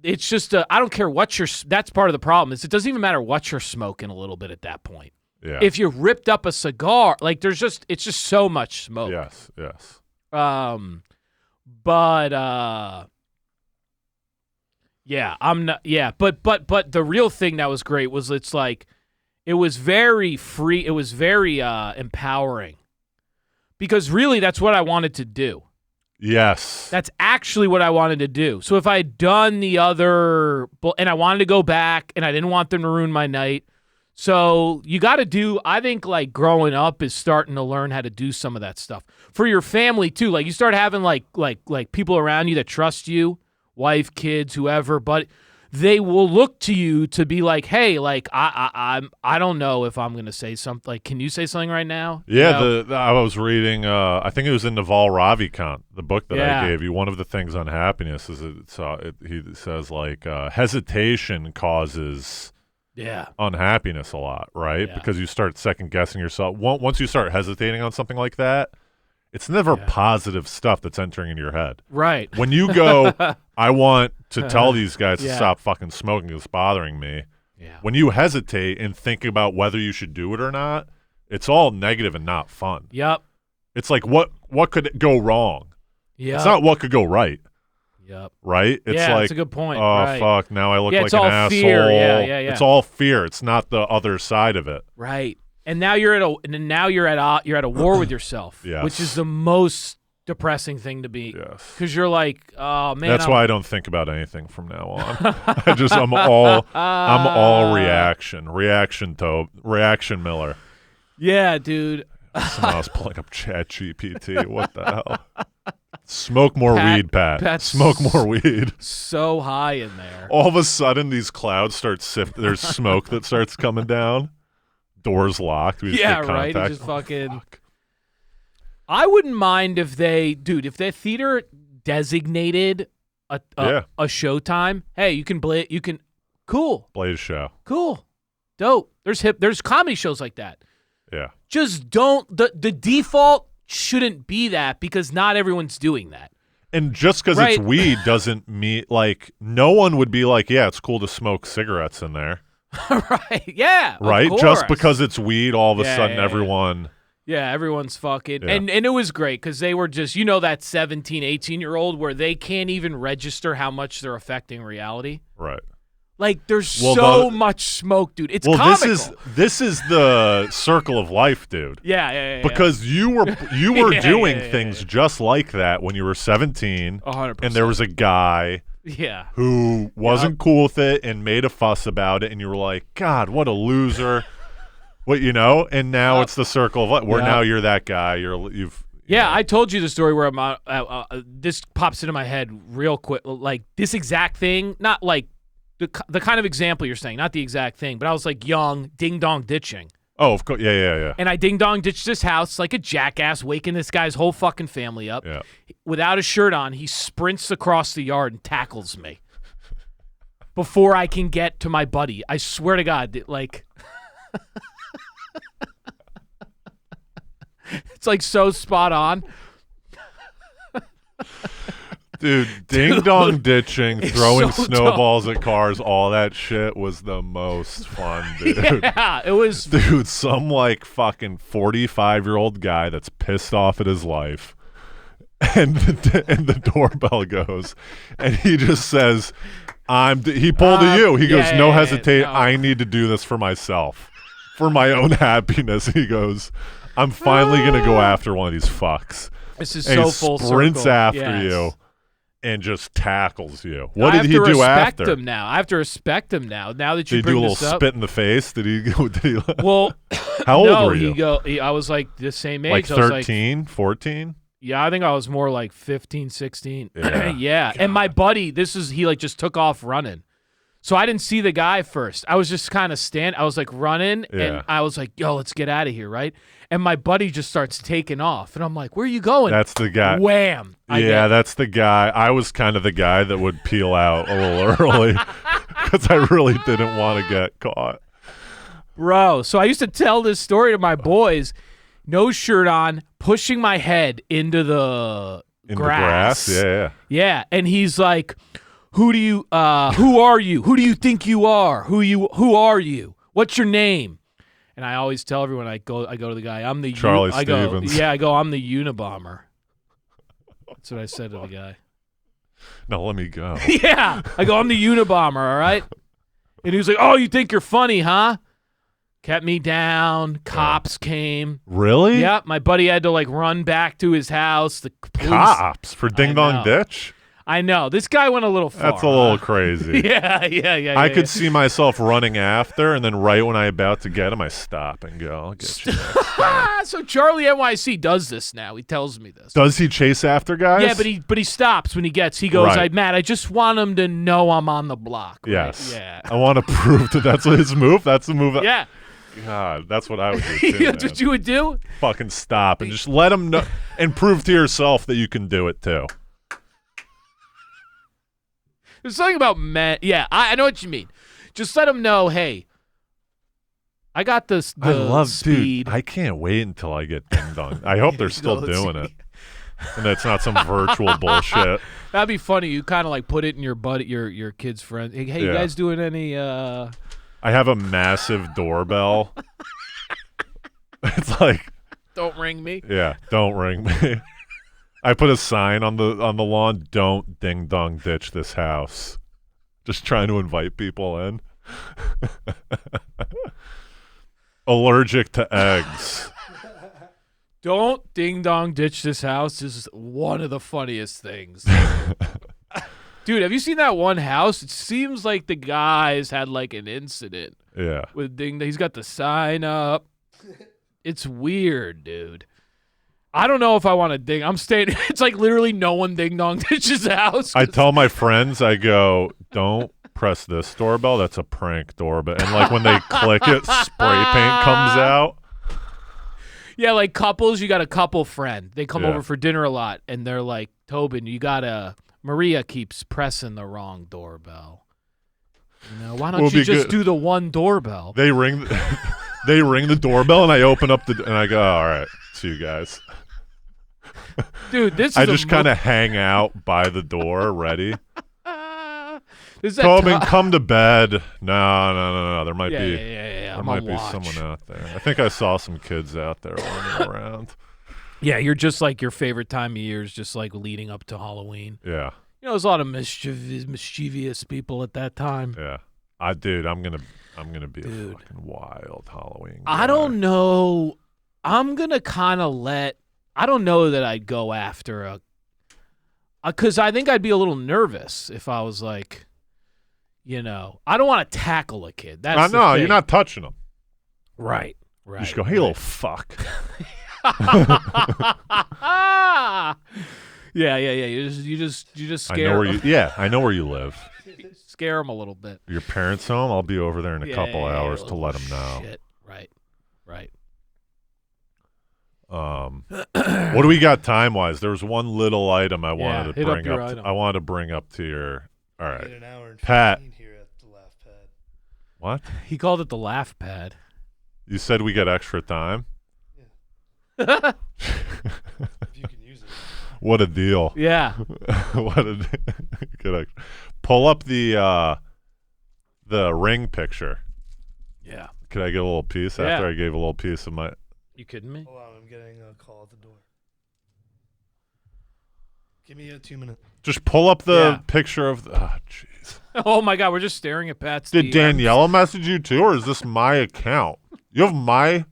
it's just I don't care what that's part of the problem is it doesn't even matter what you're smoking a little bit at that point. Yeah. If you ripped up a cigar, it's just so much smoke. Yes. But yeah, I'm not but the real thing that was great was it was very free, it was very empowering. Because really that's what I wanted to do. Yes. That's actually what I wanted to do. So if I had done the other, and I wanted to go back, and I didn't want them to ruin my night. So you got to do, I think, like, growing up is starting to learn how to do some of that stuff. For your family, too. Like, you start having, like people around you that trust you, wife, kids, whoever, but they will look to you to be like, hey, like, I don't know if I'm going to say something. Like, can you say something right now? Yeah, You know? I was reading, I think it was in Naval Ravikant, the book that Yeah. I gave you. One of the things on happiness is he says, like, hesitation causes Yeah. unhappiness a lot, right? Yeah. Because you start second guessing yourself. Once you start hesitating on something like that, it's never positive stuff that's entering into your head. Right. When you go, I want to tell these guys to Yeah. stop fucking smoking, it's bothering me. Yeah. When you hesitate and think about whether you should do it or not, it's all negative and not fun. Yep. It's like, what could go wrong? Yep. It's not what could go right, Yep. right? It's Yeah, like, that's a good point. oh, Right. fuck, now I look Yeah, like it's an all asshole. fear. Yeah. It's all fear. It's not the other side of it. Right. And now you're at a war with yourself, Yes. which is the most depressing thing to be. Yes. Because you're like, oh man. That's why I don't think about anything from now on. I'm all reaction. Reaction Miller. Yeah, dude. Someone else pulling up ChatGPT. What the hell? Smoke more weed, Pat. Pat's Smoke more weed. So high in there. All of a sudden, these clouds start sifting. There's smoke that starts coming down. Doors locked. We just Yeah, get right. He contact. just fucking. I wouldn't mind if if the theater designated a showtime. Hey, you can play. You can. Cool. Blaze show. Cool. Dope. There's comedy shows like that. Yeah. Just don't. The default shouldn't be that because not everyone's doing that. And just because Right. it's weed doesn't mean, like, no one would be like, yeah, it's cool to smoke cigarettes in there. Right. Yeah. of Right? course. Just because it's weed, all of a Yeah, sudden yeah, yeah. everyone. Yeah, everyone's fucking. Yeah. And it was great because they were just, that 17, 18-year-old where they can't even register how much they're affecting reality. Right. Like, there's Well, so much smoke, dude. It's Well, comical. this is the circle of life, dude. Yeah. Because you were Yeah, doing yeah, things yeah. just like that when you were 17, 100%. and there was a guy Yeah. who wasn't cool with it and made a fuss about it, and you were like, God, what a loser. And now it's the circle of life where Yep. now you're that guy. Yeah, I told you the story where this pops into my head real quick. Like, this exact thing, not like the kind of example you're saying, not the exact thing, but I was like young, ding-dong ditching. Oh, of course. Yeah. And I ding-dong ditched this house like a jackass, waking this guy's whole fucking family up. Yeah. Without a shirt on, he sprints across the yard and tackles me before I can get to my buddy. I swear to God, like... It's like so spot on. Dude, ding-dong ditching, it's throwing so snowballs at cars, all that shit was the most fun, dude. Yeah, it was. Dude, some like fucking 45-year-old guy that's pissed off at his life, and the doorbell goes, and he just says, he pulled a you. He goes, no hesitate, no. I need to do this for myself, for my own happiness. He goes, I'm finally going to go after one of these fucks. This is And so he full sprints circle. after Yes. you and just tackles you. What I did have he to do respect after? him now. I have to respect him now. Now that you Did he do bring a little this up. spit in the face? Did he? Well, How old no, were you? I was like the same age. Like I was like, 13, 14? yeah, I think I was more like 15, 16. Yeah. Yeah. And my buddy, he like just took off running. So I didn't see the guy first. I was just kind of I was like running Yeah. and I was like, yo, let's get out of here, right? And my buddy just starts taking off. And I'm like, where are you going? That's the guy. Wham. That's the guy. I was kind of the guy that would peel out a little early because I really didn't want to get caught. Bro, so I used to tell this story to my boys, no shirt on, pushing my head into the In grass. the grass? Yeah. Yeah, and he's like, who are you? Who do you think you are? Who are you? What's your name? And I always tell everyone I go to the guy, I'm the Charlie I go, Stevens. yeah, I go, I'm the Unabomber. That's what I said to the guy. No, let me go. Yeah. I go, I'm the Unabomber, all right? And he was like, oh, you think you're funny, huh? Kept me down. Cops came. Really? Yep, my buddy had to like run back to his house. The police. Cops for Ding Dong know. Ditch? I know. This guy went a little far. That's a little crazy. Yeah. I could see myself running after, and then right when I'm about to get him, I stop and go, I'll get you. So Charlie NYC does this now. He tells me this. Does he chase after guys? Yeah, but he stops when he gets. He goes, Right. Matt, I just want him to know I'm on the block. Right? Yes. Yeah. I want to prove that that's his move. That's the move. Yeah. God, that's what I would do too. That's what you would do? Fucking stop and just let him know and prove to yourself that you can do it too. There's something about men. Yeah, I know what you mean. Just let him know, hey, I got the I love, speed. dude. I can't wait until I get Ding Dong. I hope they're still doing it, and it's not some virtual bullshit. That'd be funny. You kind of like put it in your buddy, your kid's friend. Hey, you Yeah. guys doing any? I have a massive doorbell. It's like, Don't ring me. yeah, don't ring me. I put a sign on the lawn. Don't Ding Dong Ditch this house. Just trying to invite people in. Allergic to eggs. Don't ding dong ditch this house is one of the funniest things. Dude, have you seen that one house? It seems like the guy's had like an incident Yeah. with ding. He's got the sign up. It's weird, dude. I don't know if I want to ding. I'm staying. It's like literally no one ding dong ditches the house. I tell my friends, I go, don't press this doorbell. That's a prank doorbell. And like when they click it, spray paint comes out. Yeah, like couples, you got a couple friend. They come Yeah. over for dinner a lot, and they're like, Tobin, Maria keeps pressing the wrong doorbell. You know, why don't Will you be just good. do the one doorbell? They ring the doorbell, and I open up and I go, all right, see you guys. Dude, this is I just kind of hang out by the door, ready. This is that Tobin, ti- come to bed. No. There might Yeah, be. yeah. There I'm might on be watch. someone out there. I think I saw some kids out there running around. Yeah, you're just like your favorite time of year is just like leading up to Halloween. Yeah, You know, there's a lot of mischievous people at that time. yeah. I'm gonna be Dude. a fucking wild Halloween. I guy. don't know. I'm gonna kind of I don't know that I'd go after because I think I'd be a little nervous if I was like, you know, I don't want to tackle a kid. That's the No, thing. you're not touching them. Right. You just go, hey, little fuck. Yeah. You just I scare know where you. Yeah, I know where you live. scare them a little bit. Your parents' home. I'll be over there in a couple Yeah, hours to oh, let them know. Shit. Right. What do we got time wise? There was one little item I wanted to hit up bring your up. item. I wanted to bring up to your. All We right, had an hour and 15 Pat. here at the laugh pad. what? He called it the laugh pad. You said we get extra time. If you can use it. What a deal! Yeah. What a good extra. Pull up the ring picture. Yeah. Could I get a little piece Yeah. after I gave a little piece of my? You kidding me? Hold on, I'm getting a call at the door. Give me a 2 minute. Just pull up the Yeah. picture of. Oh, jeez. Oh my God, we're just staring at Pat's. Did DMs. Daniela message you too, or is this my account? You have my.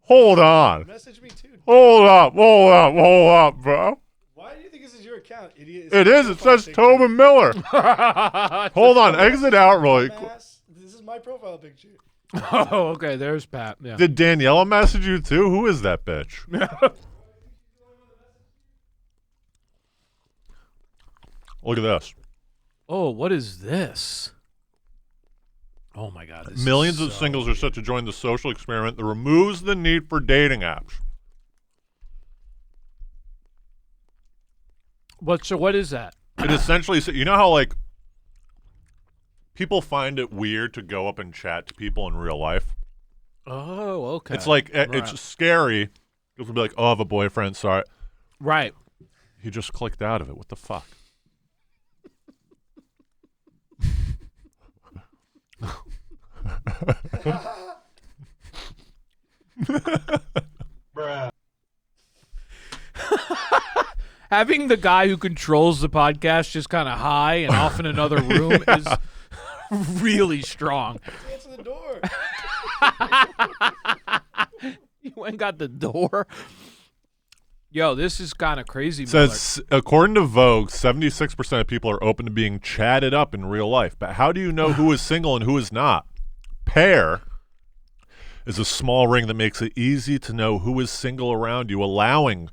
Hold on. Message me too. Hold up, bro. Why do you think this is your account, idiot? It is. It says Tobin Miller. Hold on. Exit out really quick. This is my profile picture. Oh, okay. There's Pat. Yeah. Did Daniela message you too? Who is that bitch? Look at this. Oh, what is this? Oh my God. This Millions is of so- singles are set to join the social experiment that removes the need for dating apps. What is that? It essentially, you know how like people find it weird to go up and chat to people in real life. Oh, okay. It's like Right. it's scary. People be like, "Oh, I have a boyfriend." Sorry, Right. he just clicked out of it. What the fuck? Having the guy who controls the podcast just kind of high and off in another room is really strong. Answer the door. You went and got the door. Yo, this is kind of crazy. Says, according to Vogue, 76% of people are open to being chatted up in real life. But how do you know who is single and who is not? Pair is a small ring that makes it easy to know who is single around you, allowing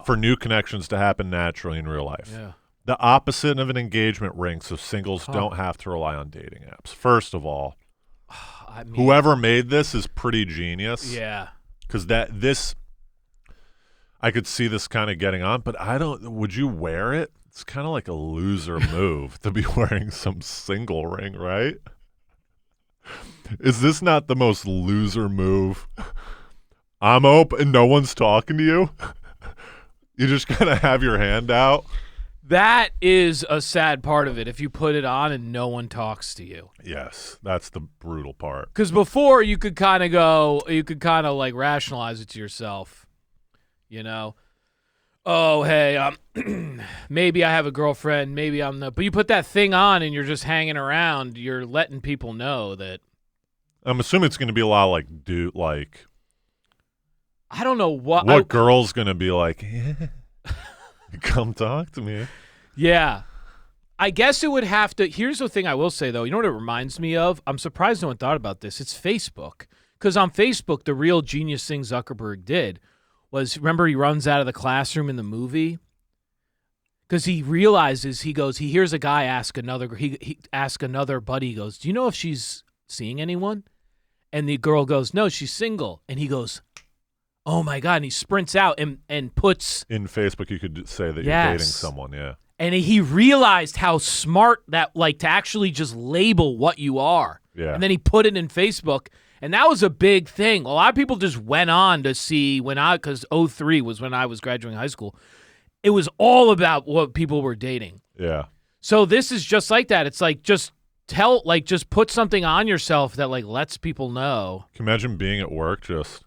for new connections to happen naturally in real life. Yeah. The opposite of an engagement ring, so singles don't have to rely on dating apps. First of all, I mean, whoever made this is pretty genius. yeah. Because I could see this kind of getting on, but would you wear it? It's kind of like a loser move to be wearing some single ring, right? Is this not the most loser move? I'm open and no one's talking to you. You just kind of have your hand out. That is a sad part of it if you put it on and no one talks to you. Yes, that's the brutal part. Because before you could kind of like rationalize it to yourself, you know? Oh, hey, maybe I have a girlfriend, maybe I'm not. But you put that thing on and you're just hanging around, you're letting people know that. I'm assuming it's going to be a lot of I don't know what. What girl's going to be like, come talk to me. Yeah. I guess it would have to. Here's the thing I will say, though. You know what it reminds me of? I'm surprised no one thought about this. It's Facebook. Because on Facebook, the real genius thing Zuckerberg did was, remember, he runs out of the classroom in the movie? Because he realizes, he hears a guy ask he ask another buddy, he goes, do you know if she's seeing anyone? And the girl goes, no, she's single. And he goes, oh, my God. And he sprints out and puts. In Facebook, you could say that you're dating someone, yeah. And he realized how smart that, like, to actually just label what you are. Yeah. And then he put it in Facebook. And that was a big thing. A lot of people just went on to see because 2003 was when I was graduating high school. It was all about what people were dating. Yeah. So this is just like that. It's like just put something on yourself that like lets people know. Can you imagine being at work just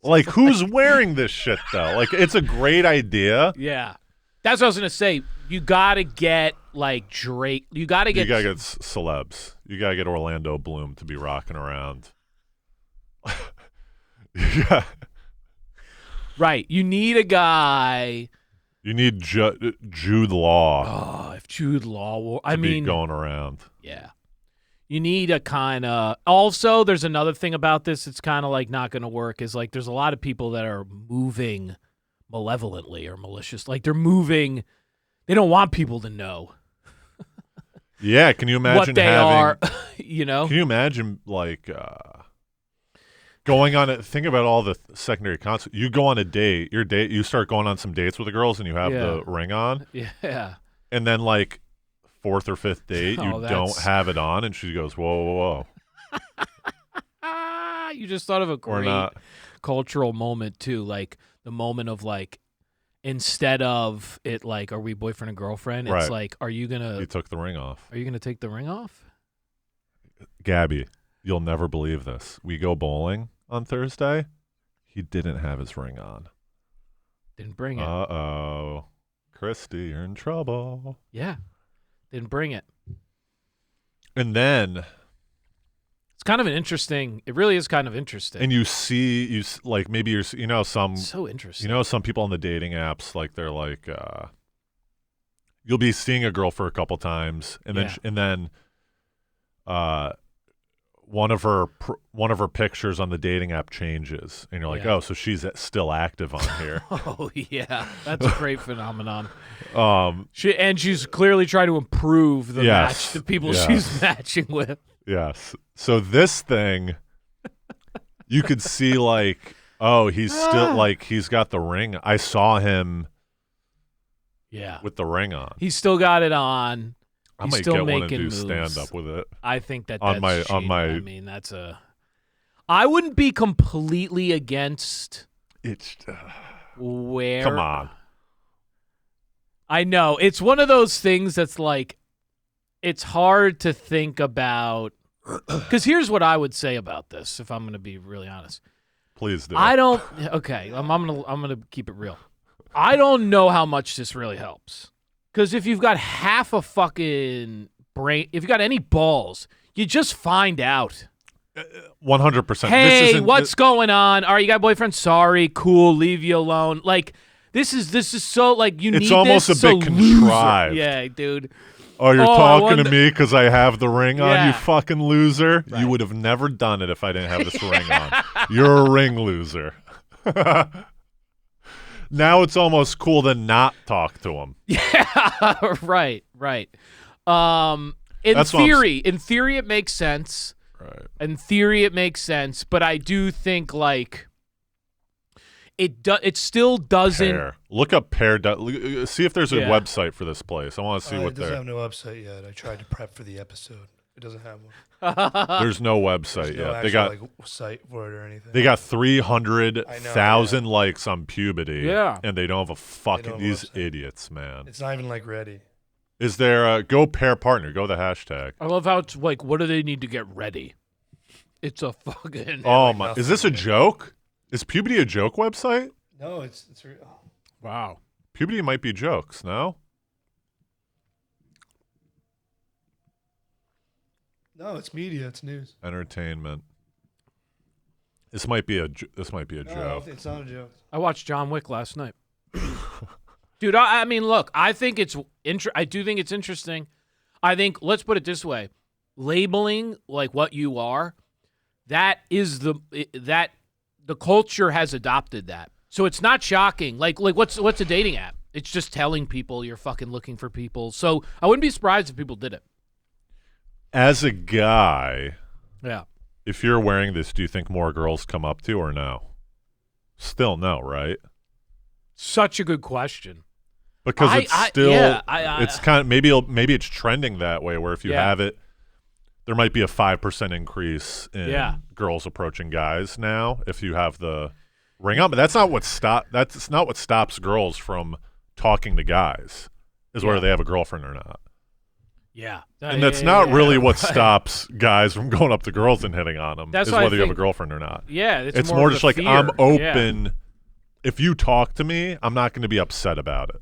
like who's wearing this shit though? Like it's a great idea. Yeah. That's what I was going to say. You got to get like Drake. You got to get celebs. You got to get Orlando Bloom to be rocking around. Yeah. Right. You need a guy. You need Jude Law. Oh, if Jude Law be going around. Yeah. You need a kind of. Also, there's another thing about this. It's kind of like not going to work. Is like there's a lot of people that are moving malevolently or malicious. Like they're moving. They don't want people to know. Yeah. Can you imagine what they are? You know. Can you imagine like going on it? Think about all the secondary consequences. You go on a date. You start going on some dates with the girls, and you have the ring on. Yeah. And then like. Fourth or fifth date, you don't have it on, and she goes, whoa. You just thought of a great cultural moment, too. Like, the moment of, like, instead of it, like, are we boyfriend and girlfriend? It's like, are you going to... He took the ring off. Are you going to take the ring off? Gabby, you'll never believe this. We go bowling on Thursday. He didn't have his ring on. Didn't bring it. Uh-oh. Christy, you're in trouble. Yeah. Didn't bring it. And then it's kind of an interesting. It really is kind of interesting. And maybe you're some so interesting. Some people on the dating apps, like they're like you'll be seeing a girl for a couple times, and then one of her pictures on the dating app changes, and you're like, oh, so she's still active on here. Oh yeah, that's a great phenomenon. She's clearly trying to improve the match, the people she's matching with. Yes. So this thing, you could see like, oh, he's still like he's got the ring. I saw him. Yeah. With the ring on. He's still got it on. I might get one and do stand up with it. I think that's on my. I mean, that's a. I wouldn't be completely against. It's. Where? Come on. I know it's one of those things that's like, it's hard to think about. Because here's what I would say about this, if I'm going to be really honest. Please do. I don't. Okay, I'm gonna keep it real. I don't know how much this really helps. Because if you've got half a fucking brain, if you've got any balls, You just find out. 100%. Hey, what's going on? All right, you got a boyfriend? Sorry, cool. Leave you alone. Like this is so like you need. It's almost this, a bit so contrived. loser. Yeah, dude. Oh, you're I talking to wonder- me because I have the ring on, Yeah. you fucking loser? Right. You would have never done it if I didn't have this ring on. You're a ring loser. Now it's almost cool to not talk to him. Yeah, right. In That's what I'm theory, it makes sense. Right. In theory, it makes sense, but I do think like it still doesn't. Pear. Look up Pear. See if there's a Yeah. website for this place. I want to see what It doesn't they're. have no website yet. I tried to prep for the episode. It doesn't have one. There's no website There's no yet. They actual, got site for it or anything. they got 300,000 likes on Puberty. Yeah. And they don't have a fucking have a these website. idiots, man. It's not even like ready. Is there a go Pear partner? Go the hashtag. I love how it's like, what do they need to get ready? It's a fucking. Oh like my! nothing Is this a yet. joke? Is Puberty a joke website? No, it's real. Wow. Puberty might be jokes. No. No, it's media. It's news. Entertainment. This might be a joke. No, it's not a joke. I watched John Wick last night. Dude, I mean, look, I think it's I do think it's interesting. I think let's put it this way: labeling like what you are, that is the culture has adopted that. So it's not shocking. Like what's a dating app? It's just telling people you're fucking looking for people. So I wouldn't be surprised if people did it. As a guy, Yeah. if you're wearing this, do you think more girls come up to you or no? Still no, right? Such a good question. Because it's still I it's kind of maybe it's trending that way where if you Yeah. have it, there might be a 5% increase in Yeah. girls approaching guys now if you have the ring on. But that's not what stops girls from talking to guys is Yeah. whether they have a girlfriend or not. Yeah. And that's not really what right. stops guys from going up to girls and hitting on them. That's is what I whether you have a think. girlfriend or not. Yeah, It's more more of just the like fear. I'm Yeah. open. If you talk to me, I'm not going to be upset about it.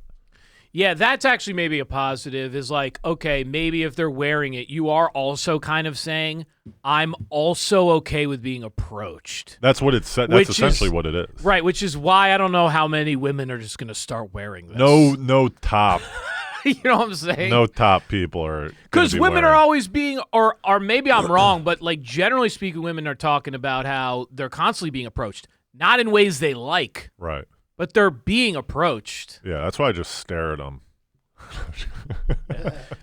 Yeah, that's actually maybe a positive is like, okay, maybe if they're wearing it, you are also kind of saying, I'm also okay with being approached. That's what it's. That's Which essentially is- what it is. Right, which is why I don't know how many women are just going to start wearing this. No top. You know what I'm saying? No top people are. Because Because women are always being, or maybe I'm wrong, but like generally speaking, women are talking about how they're constantly being approached, not in ways they like, right. but they're being approached Yeah, that's why I just stare at them.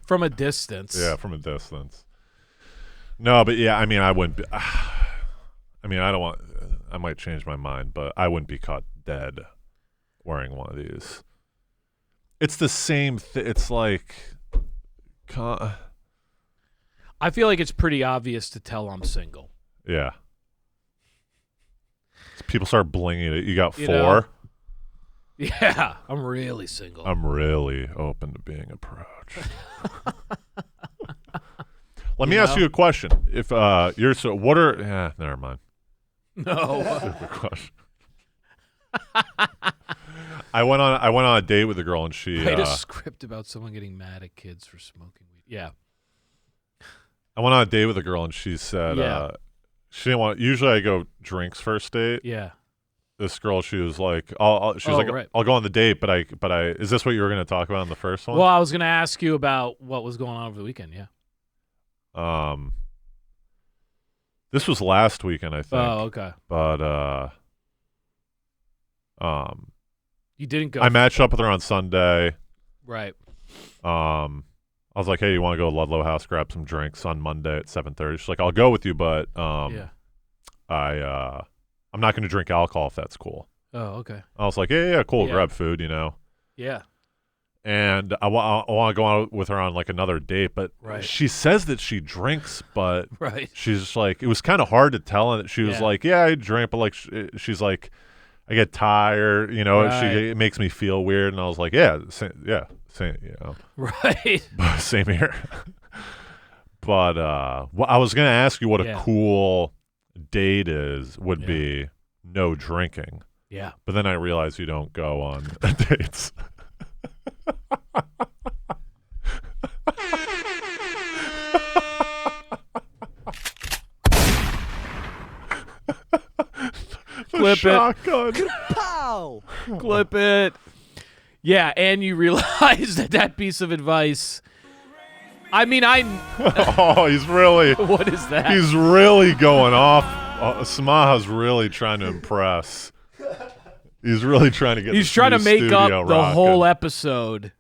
from a distance. Yeah, from a distance. No, but yeah, I mean, I wouldn't be. I mean, I don't want. I might change my mind, but I wouldn't be caught dead wearing one of these. It's the same thing. It's like. I feel like it's pretty obvious to tell I'm single. Yeah. People start blinging it. You got You 4. know? Yeah, I'm really single. I'm really open to being approached. Let me ask you a question. If you're so, what are? Never mind. No. Stupid question. I went on a date with a girl and she. Write a script about someone getting mad at kids for smoking weed. Yeah. I went on a date with a girl and she said Yeah. she didn't want. Usually I go drinks first date. Yeah. This girl, she was like, she was Oh, like, right. I'll go on the date, but I. Is this what you were going to talk about in the first one? Well, I was going to ask you about what was going on over the weekend. Yeah. This was last weekend, I think. Oh, okay. But You didn't go. I matched up with her on Sunday. Right. I was like, hey, you want to go to Ludlow House, grab some drinks on Monday at 7:30? She's like, I'll go with you, but Yeah. I'm not going to drink alcohol if that's cool. Oh, okay. I was like, yeah, cool, Yeah. grab food, you know. Yeah. And I want to go out with her on like another date, but Right. she says that she drinks, but Right. she's just like, it was kind of hard to tell. And she was Yeah. like, yeah, I drink, but like, she's like, I get tired, you know, Right. it makes me feel weird. And I was like, yeah, same, you know, Right. same here. But I was going to ask you what a Yeah. cool date would Yeah. be no drinking. Yeah. But then I realized you don't go on dates. Clip shotgun. Pow! it. Clip it. Yeah, and you realize that piece of advice. I mean, Oh, he's really. what is that? He's really going off. Samaha's really trying to impress. He's really trying to get. He's trying to new make up studio the rocking. whole episode.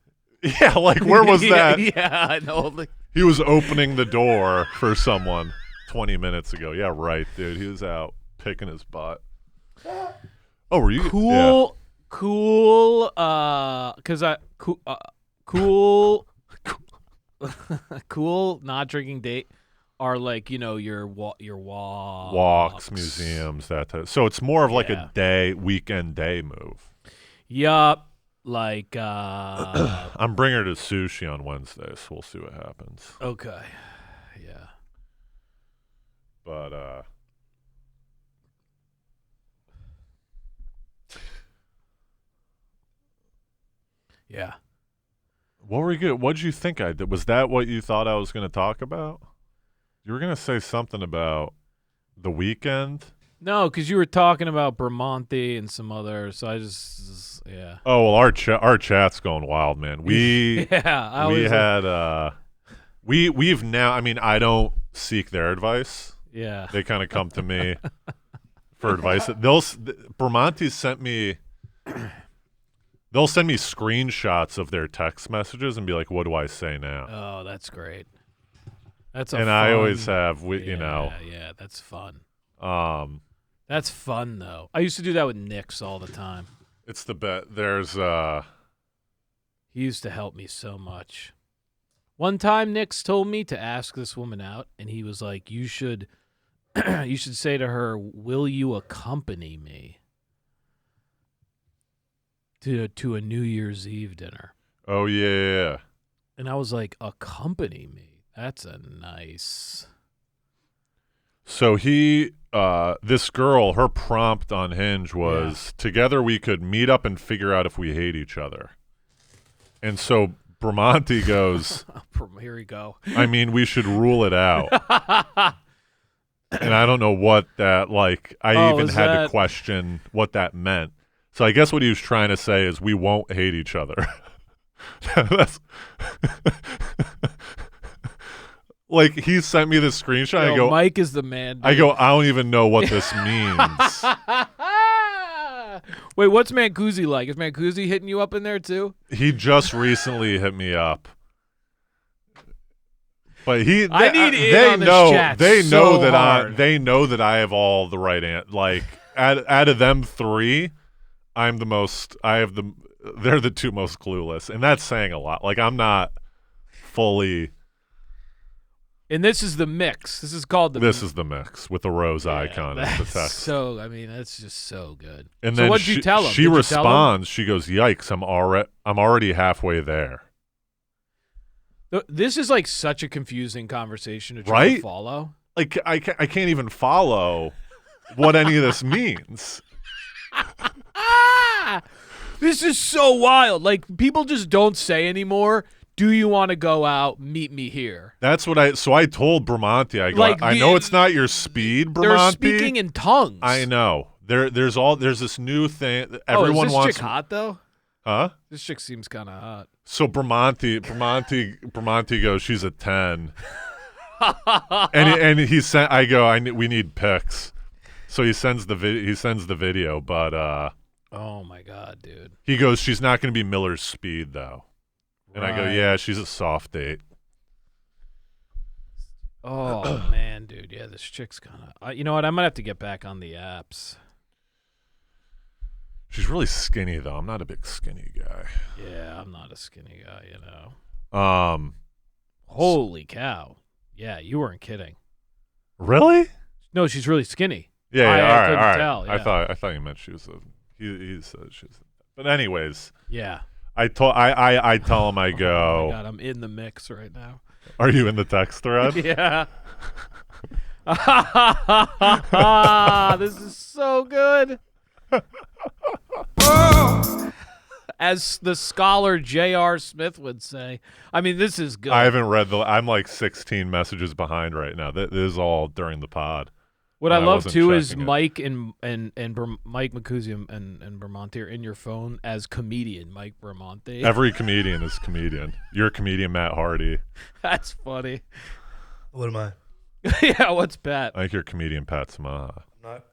Yeah, like where was that? Yeah, I know. Like, He was opening the door for someone 20 minutes ago. Yeah, right, dude. He was out picking his butt. Oh, were you cool, cool not drinking date are like, your walks, museums, that type. So it's more of like a weekend day move. Yup. Like I'm bringing her to sushi on Wednesday, so we'll see what happens. okay. Yeah. But Yeah. what were you good? What'd you think I did? Was that what you thought I was going to talk about? You were going to say something about the weekend. No, because you were talking about Bramante and some other, so I just yeah. Oh well, our chat's going wild, man. We yeah, we had we've now. I mean, I don't seek their advice. yeah. They kind of come to me for advice. Bramante sent me. They'll send me screenshots of their text messages and be like, "What do I say now?" Oh, that's great. That's And I always have, you know. Yeah, that's fun. Um, That's fun though. I used to do that with Nix all the time. it's the bet. There's He used to help me so much. One time, Nix told me to ask this woman out, and he was like, "You should, you should say to her, will you accompany me to a New Year's Eve dinner?" Oh yeah. And I was like, "Accompany me? That's a nice." So this girl, her prompt on Hinge was, together we could meet up and figure out if we hate each other. And so Bramante goes, Here we go. I mean, we should rule it out. And I don't know what that, like, I even is had to that- question what that meant. So I guess what he was trying to say is we won't hate each other. That's like, he sent me this screenshot. I go, Mike is the man. I dude. go, I don't even know what this means. Wait, what's Mancusi like? Is Mancusi hitting you up in there too? He just recently hit me up. But I need in they on this know chat they so know that hard. they know that I have all the right like out of them three, I'm the most they're the two most clueless, and that's saying a lot. Like, I'm not fully. And this is the mix. This is called the This is the mix with the rose icon in the that's text. So, I mean, that's just so good. And so then what'd you tell him? She Did you tell him? responds. She goes, "Yikes! I'm already halfway there." This is like such a confusing conversation to try Right? to follow. Like, I can't even follow what any of this means. This is so wild. Like, people just don't say anymore, "Do you want to go out? Meet me here." That's what I told Bramante. I go, Like, I know it's not your speed, They're Bramante. speaking in tongues. I know. There's this new thing that Oh, everyone is this wants. chick hot though? Huh? This chick seems kind of hot. So Bramante goes, "She's a 10." and he sent. I go, we need pics. So he sends the video, but Oh my god, dude. he goes, "She's not going to be Miller's speed though." And I go, Right. "Yeah, she's a soft date." Oh man, dude. Yeah, this chick's kind of. You know what? I might have to get back on the apps. She's really skinny though. I'm not a big skinny guy. Yeah, I'm not a skinny guy, you know. Holy cow. Yeah, you weren't kidding. Really? No, she's really skinny. Yeah, I all right, couldn't all right. tell, yeah. I thought you meant she was a. He said she was. But anyways, Yeah. I tell him, I Oh go, my god, I'm in the mix right now. "Are you in the text thread?" Yeah. This is so good. As the scholar J.R. Smith would say. I mean, this is good. I haven't read I'm like 16 messages behind right now. This is all during the pod. What I I love wasn't too is checking it. Mike Mike Macuzzi and Bramante are in your phone as comedian Mike Bramante. Every comedian is comedian. You're a comedian, Matt Hardy. That's funny. What am I? Yeah, what's Pat? I think you're comedian Pat Samaha. I'm not.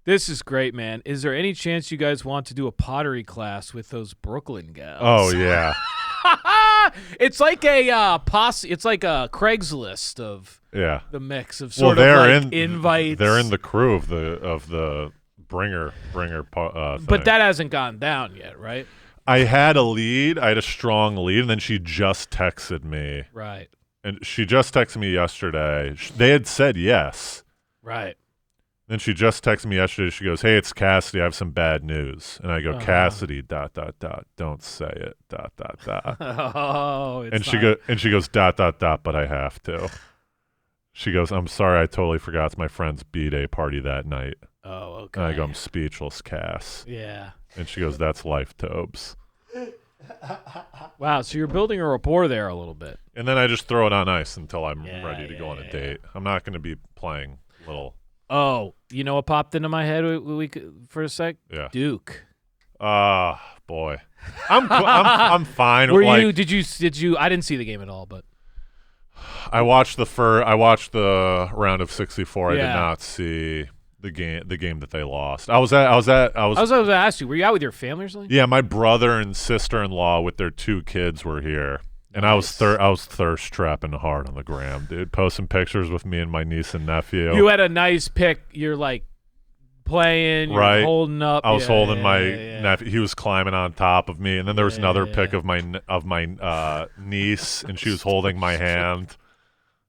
This is great, man. Is there any chance you guys want to do a pottery class with those Brooklyn gals? Oh yeah, It's like a posse. It's like a Craigslist of yeah. the mix of Well, sort of they're like invites. They're in the crew of the bringer thing. But that hasn't gone down yet, right? I had a lead. I had a strong lead, and then she just texted me. Right. And she just texted me yesterday. They had said yes. Right. Then she just texted me yesterday. She goes, "Hey, it's Cassidy. I have some bad news." And I go, "Cassidy, ... Don't say it, ... Oh, it's And she goes, ... But I have to. She goes, "I'm sorry. I totally forgot. It's my friend's B-day party that night." Oh, okay. And I go, "I'm speechless, Cass." Yeah. And she goes, "That's life, Tobes." Wow. So you're building a rapport there a little bit. And then I just throw it on ice until I'm Yeah, ready to go on a yeah. date. I'm not going to be playing little. Oh, you know what popped into my head for a sec? Yeah. Duke. Boy, I'm fine. Were like, you? Did you? I didn't see the game at all, but I watched the round of 64. I Yeah. did not see the game that they lost. I was going to ask you, were you out with your family or something? Yeah, my brother and sister-in-law with their 2 kids were here. And Nice. I was thirst trapping hard on the gram, dude. Posting pictures with me and my niece and nephew. You had a nice pick. You're like playing, you're Right. holding up. I was holding Yeah, my yeah. nephew. He was climbing on top of me, and then there was another Yeah. pic of my niece, and she was holding my hand.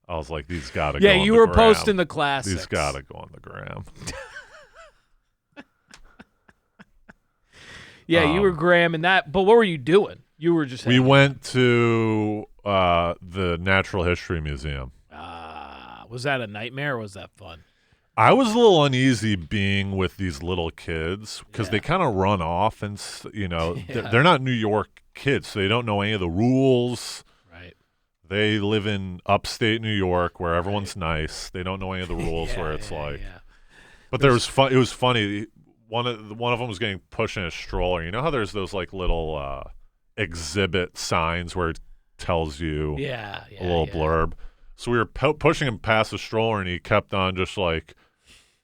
I was like, "These gotta go." Yeah, on you the were gram. posting the classics. These gotta go on the gram. Yeah, you were gramming that. But what were you doing? You were just. We went to the Natural History Museum. Was that a nightmare or was that fun? I was a little uneasy being with these little kids because they kind of run off and they're not New York kids, so they don't know any of the rules. Right. They live in upstate New York where everyone's nice. They don't know any of the rules where it's like. Yeah. But there was fun. It was funny. One of them was getting pushed in a stroller. You know how there's those like little exhibit signs where it tells you Yeah. a little blurb. So we were pushing him past the stroller, and he kept on just like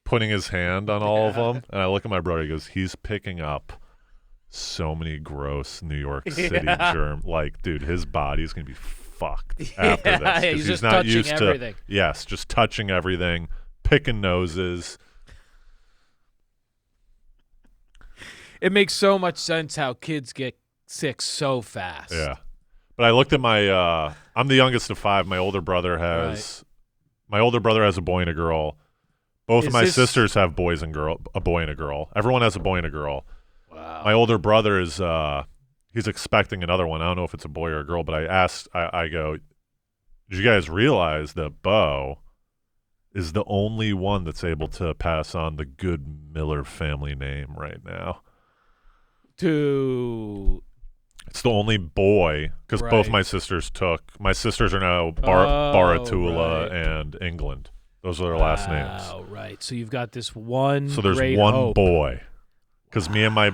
putting his hand on all of them. And I look at my brother. He goes, "He's picking up so many gross New York City germ. Like, dude, his body's gonna be fucked after this because he's just not touching used everything. to. Yes, just touching everything, picking noses." It makes so much sense how kids get sick so fast. Yeah. But I looked at my I'm the youngest of 5. My older brother has a boy and a girl. Both Is of my this- sisters have a boy and a girl. Everyone has a boy and a girl. Wow. My older brother is he's expecting another one. I don't know if it's a boy or a girl, but I go, "Did you guys realize that Bo is the only one that's able to pass on the good Miller family name right now?" It's the only boy because both Right. my sisters My sisters are now Oh, Baratula right. and England. Those are their last names. Oh, right. So you've got this one. So there's great one hope. boy. Because me and my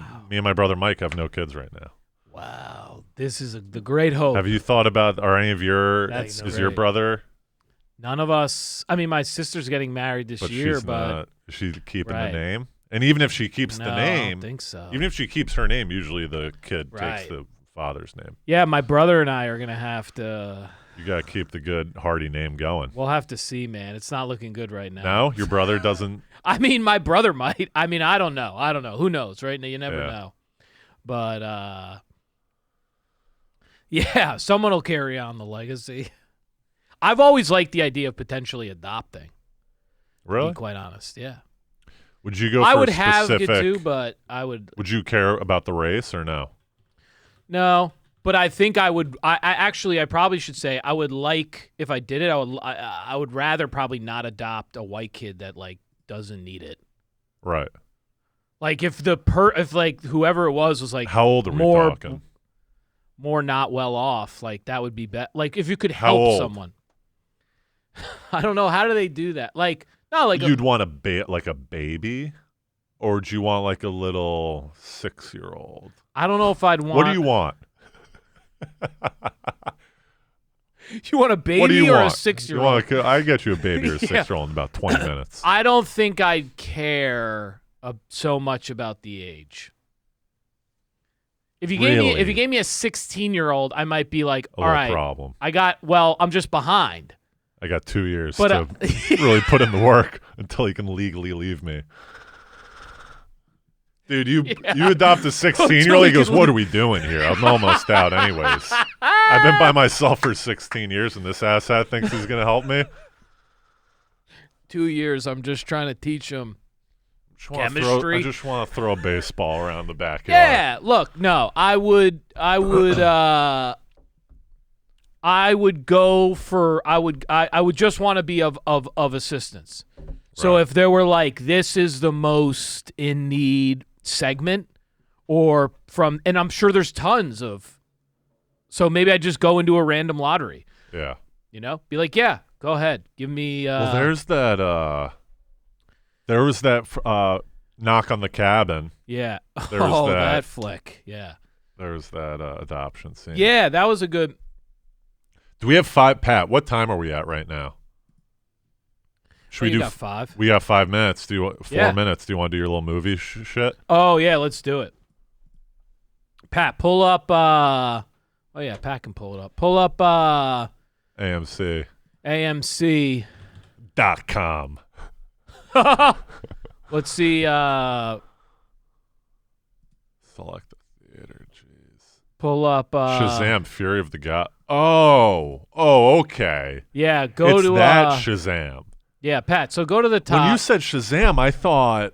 brother Mike have no kids right now. Wow, this is the great hope. Have you thought about? Are any of your? That's Is your great. brother? None of us. I mean, my sister's getting married this But year, she's but not. Is she keeping Right. the name? And even if she keeps no, the I name, don't think so. even if she keeps her name, usually the kid takes Right. the father's name. Yeah, my brother and I are gonna have to. You got to keep the good Hardy name going. We'll have to see, man. It's not looking good right now. No, your brother doesn't. I mean, my brother might. I mean, I don't know. Who knows, right? You never Yeah. know. But yeah, someone will carry on the legacy. I've always liked the idea of potentially adopting. To Really? be quite honest, yeah. Would you go? For I would a have specific, it too, but I would. Would you care about the race or no? No, but I think I would. I probably should say I would like if I did it. I would rather probably not adopt a white kid that like doesn't need it. Right. Like if like whoever it was like How old are we more talking? more not well off, like that would be better. Like if you could How help old? someone. I don't know, how do they do that? Like not like You'd want like a baby, or do you want like a little 6-year-old? I don't know if I'd want. What do you want? You want a baby What do you or want? a 6-year-old? I get you a baby or a Yeah. 6-year-old in about 20 minutes. I don't think I'd care so much about the age. If you gave me a 16-year-old, I might be like, all right, problem. I'm just behind. I got 2 years But, to really put in the work until you can legally leave me. Dude, you adopt a 16-year-old. He goes, what are we doing here? I'm almost out anyways. I've been by myself for 16 years, and this asshat thinks he's going to help me. 2 years, I'm just trying to teach him I just want to throw a baseball around the backyard. Yeah, look, no, I would just want to be of assistance. So Right. if there were like, this is the most in need segment, and I'm sure there's tons of, so maybe I just go into a random lottery, Yeah. be like, yeah, go ahead, give me. Well, there's that. There was that Knock on the Cabin. Yeah. There was that flick. Yeah. There's that adoption scene. Yeah, that was a good. Do we have 5? Pat, what time are we at right now? Should we You do got 5? We got 5 minutes. 4 Yeah. minutes. Do you want to do your little movie shit? Oh yeah, let's do it. Pat, pull up. Oh yeah, Pat can pull it up. Pull up AMC.com. AMC.com. Let's see. Select the theater. Jeez. Pull up. Shazam! Fury of the God. Oh, okay. Yeah, go it's to that Shazam. Yeah, Pat. So go to the top. When you said Shazam, I thought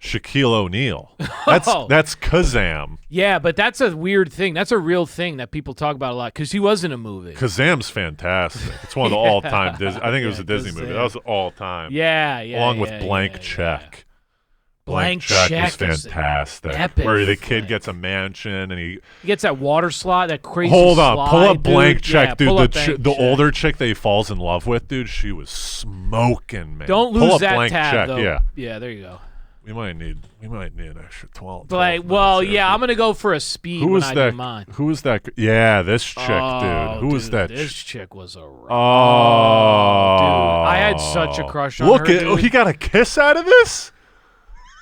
Shaquille O'Neal. That's Kazam. Yeah, but that's a weird thing. That's a real thing that people talk about a lot because he was in a movie. Kazam's fantastic. It's one of the all-time Disney. I think it was a Disney movie. That was all-time. Yeah. Along with Blank Check. Blank Check Check is fantastic. epic where the kid flick. gets a mansion and he gets that water slide, that crazy. Hold on, slide, pull up dude. Blank Check, Yeah, dude. pull The up Blank Check. older chick that he falls in love with, dude. She was smoking, man. Don't pull lose up that Blank tab Check. though. Yeah, Yeah, there you go. we might need an extra 12. Like, well, yeah, I'm gonna go for a speed Who when was I that? do mine. Who was that? Yeah, this chick, Oh, dude. Who was dude, that? This chick was a. Oh, dude, I had such a crush on Look her. at dude. he got a kiss out of this.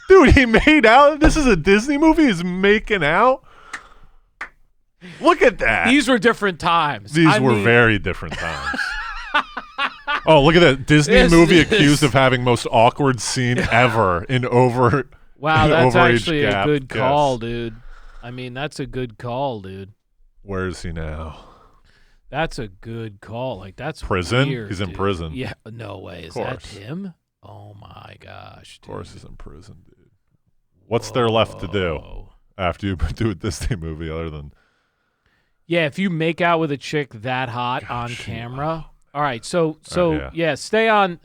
Dude, he made out. This is a Disney movie. He's making out. Look at that. These were different times. These were very different times. Oh, look at that Disney This movie is- accused of having most awkward scene ever in over. Wow, an that's overage actually a gap good kiss. call, dude. I mean, that's a good call, dude. Where is he now? That's a good call. Like that's Prison? weird, He's in dude. prison. Yeah, no way. Is that course. him? Oh my gosh. Of course, dude. he's in prison, dude. What's there left to do Whoa. after you do a Disney movie other than? Yeah, if you make out with a chick that hot on Gosh, camera. All right, so yeah. stay on.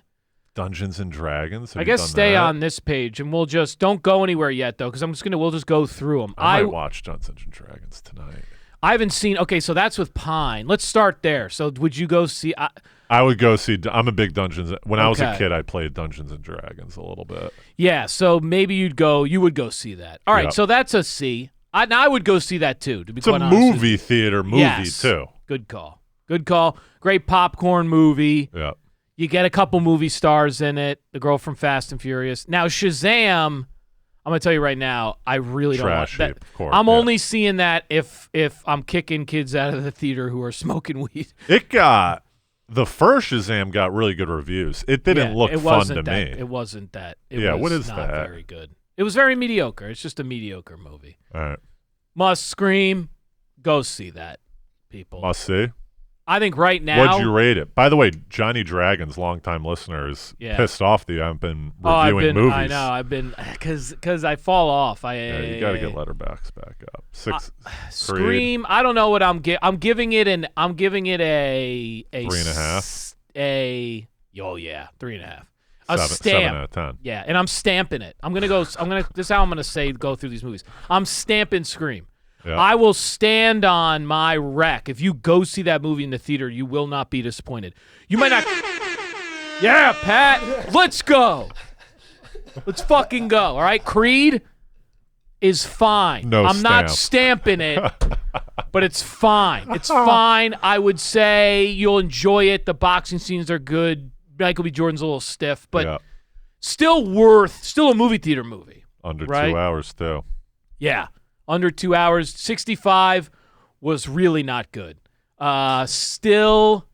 Dungeons and Dragons. Have I you guess done stay that? on this page, and we'll just don't go anywhere yet though, because we'll just go through them. I might watch Dungeons and Dragons tonight. I haven't seen. Okay, so that's with Pine. Let's start there. So would you go see? I would go see. I'm a big Dungeons. When I was a Okay. kid, I played Dungeons and Dragons a little bit. Yeah, so maybe you would go see that. All right, Yep. so that's a C. I would go see that too. To be It's a quite honest with you. movie theater movie Yes. too. Good call. Good call. Great popcorn movie. Yeah. You get a couple movie stars in it. The girl from Fast and Furious. Now Shazam, I'm gonna tell you right now, I really don't Trash want heap, that. of course. I'm yeah. only seeing that if I'm kicking kids out of the theater who are smoking weed. It got the first Shazam got really good reviews. It didn't Yeah, look it fun wasn't to that, me. It wasn't that. It Yeah, was what is not that? very good. It was very mediocre. It's just a mediocre movie. All right, Must Scream. Go see that, people. must see. I think right now. What'd you rate it? By the way, Johnny Dragon's longtime listeners Yeah. pissed off that you haven't been I've reviewing been. movies. I know. I've been because I fall off. Yeah, you got to get Letterboxd back up. Scream. I don't know what I'm giving it a 3.5? Oh yeah, 3.5. Seven A stamp. out of 10. Yeah, and I'm stamping it. This is how I'm gonna go through these movies. I'm stamping Scream. Yeah. I will stand on my wreck. If you go see that movie in the theater, you will not be disappointed. You might not. Yeah, Pat. Let's go. Let's fucking go. All right, Creed is fine. No I'm not stamp. stamping it, but it's fine. It's fine. I would say you'll enjoy it. The boxing scenes are good. Michael B. Jordan's a little stiff, but Yeah. still a movie theater movie. Under Right? 2 hours, too. Yeah, under 2 hours. 65 was really not good. Still,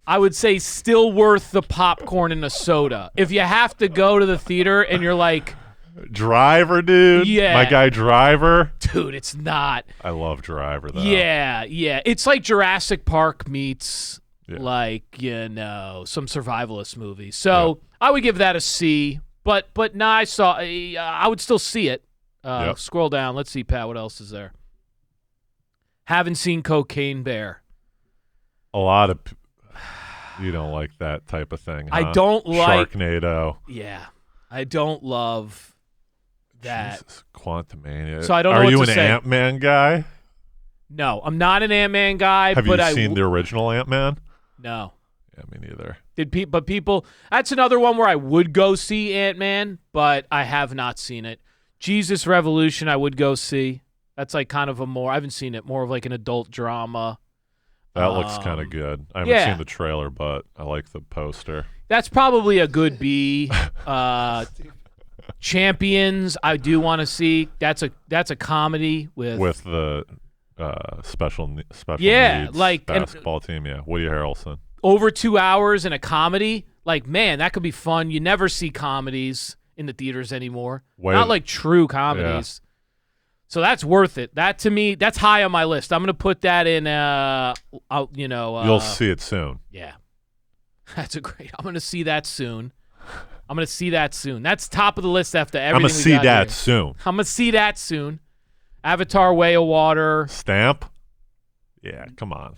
I would say still worth the popcorn and a soda. If you have to go to the theater and you're like, Driver, dude. Yeah. My guy Driver. dude, it's not. I love Driver, though. Yeah. It's like Jurassic Park meets Yeah. like, some survivalist movie. So I would give that a C. But nah, I would still see it. Yep. Scroll down. Let's see, Pat, what else is there? Haven't seen Cocaine Bear. A lot of... You don't like that type of thing, I huh? don't like... Sharknado. Yeah. I don't love that. Jesus, Quantumania. So I don't know Are what you to an say. Ant-Man guy? No, I'm not an Ant-Man guy. Have but you seen the original Ant-Man? No. Yeah, me neither. But people, that's another one where I would go see Ant-Man, but I have not seen it. Jesus Revolution, I would go see. That's like kind of I haven't seen it, more of like an adult drama. That looks kind of good. I haven't yeah. seen the trailer, but I like the poster. That's probably a good B. Champions, I do want to see. That's a comedy with the special Yeah, needs like- and- basketball team. Yeah, Woody Harrelson. over 2 hours and a comedy. Like, man, that could be fun. You never see comedies in the theaters anymore. Not like true comedies. So that's worth it. That to me, that's high on my list. I'm gonna put that in. You'll see it soon. Yeah, that's a great. I'm gonna see that soon. That's top of the list after everything. I'm gonna see that soon. I'm gonna see that soon. Avatar: Way of Water. Stamp. Yeah, come on.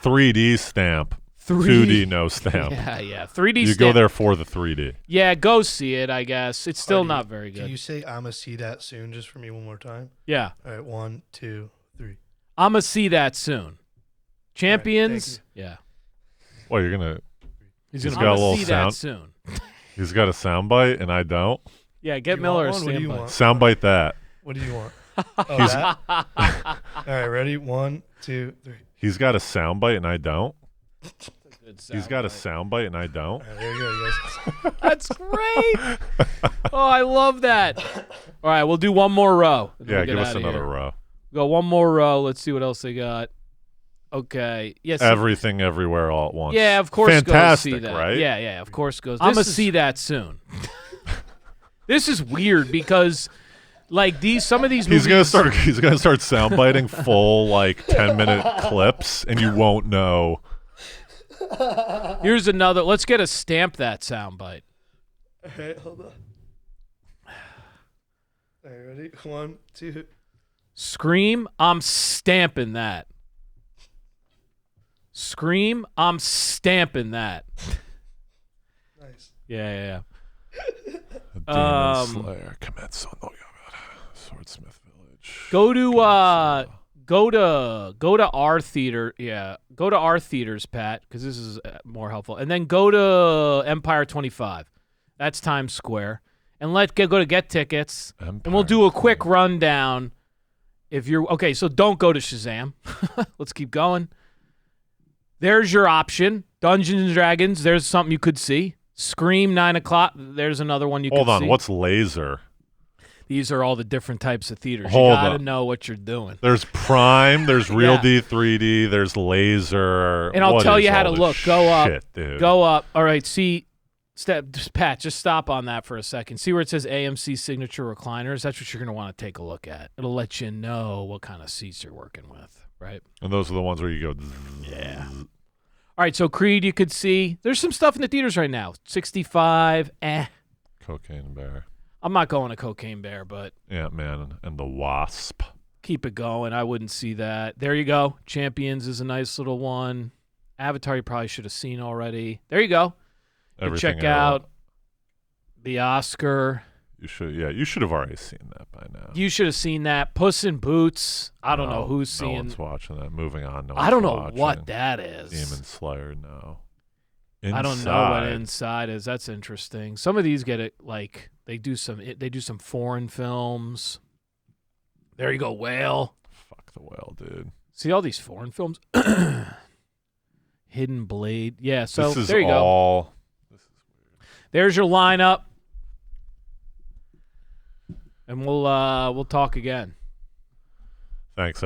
3D stamp. 3D. 2D no stamp. Yeah. 3D. You stamp. go there for the 3D. Yeah, go see it. I guess it's still not very Can good. you say "I'ma see that soon" just for me one more time? Yeah, All right, 1, 2, 3. I'm gonna see that soon. Champions. Yeah, Well, you're gonna. he's He's gonna got a I'm gonna little see sound. that soon. He's got a soundbite, and I don't. Yeah, get You Miller a want one? What do you standby. want? Soundbite that. What do you want? Oh, that? All right, ready? 1, 2, 3. He's got a soundbite, and I don't. Good He's got a soundbite. soundbite, and I don't. All right, there you go, you guys. That's great. Oh, I love that. All right, we'll do one more row. and then Yeah, we'll get give us outta another here. row. Go one more row. Let's see what else they got. Okay. Yes. Everything, everywhere, all at once. Yeah, of course. Fantastic, go see that. right? Yeah. Of course, goes. I'm gonna see that soon. This is weird because, like some of these movies. He's gonna start soundbiting full 10-minute clips, and you won't know. Here's another. Let's get a stamp that soundbite. All right, hold on. All right, ready? 1, 2. Scream. I'm stamping that. Scream. I'm stamping that. Nice. Yeah. Demon Slayer commits on Swordsmith Village. Go to our theater. Yeah, go to our theaters, Pat, because this is more helpful. And then go to Empire 25. That's Times Square. And go to get tickets. And we'll do a quick rundown. If you're okay, so don't go to Shazam. Let's keep going. There's your option. Dungeons and Dragons. There's something you could see. Scream 9 o'clock. There's another one you could see. Hold on. What's Laser? These are all the different types of theaters. Hold You gotta on. know what you're doing. There's Prime. There's Real Yeah. D 3D. There's Laser. And I'll What tell is you how all to this look. Go up. shit, dude? Go up. All right. See, Pat, just stop on that for a second. See where it says AMC Signature Recliners? That's what you're going to want to take a look at. It'll let you know what kind of seats you're working with, right? And those are the ones where you go. Yeah. All right. So Creed, you could see. There's some stuff in the theaters right now. 65. Cocaine Bear. I'm not going to Cocaine Bear, but Ant-Man and the Wasp. keep it going. I wouldn't see that. There you go. Champions is a nice little one. Avatar you probably should have seen already. There you go. Everything Check out the Oscar. You should. Yeah, you should have already seen that by now. You should have seen that. Puss in Boots. I don't know who's No seeing. one's watching that. Moving on. No I don't one's know watching. what that is. Demon Slayer. No. Inside. I don't know what Inside is. That's interesting. Some of these get it like they do some foreign films. There you go, Whale. Fuck the Whale, dude. See all these foreign films. Hidden Blade. Yeah, so This is there you all. go. There's your lineup. And we'll talk again. Thanks.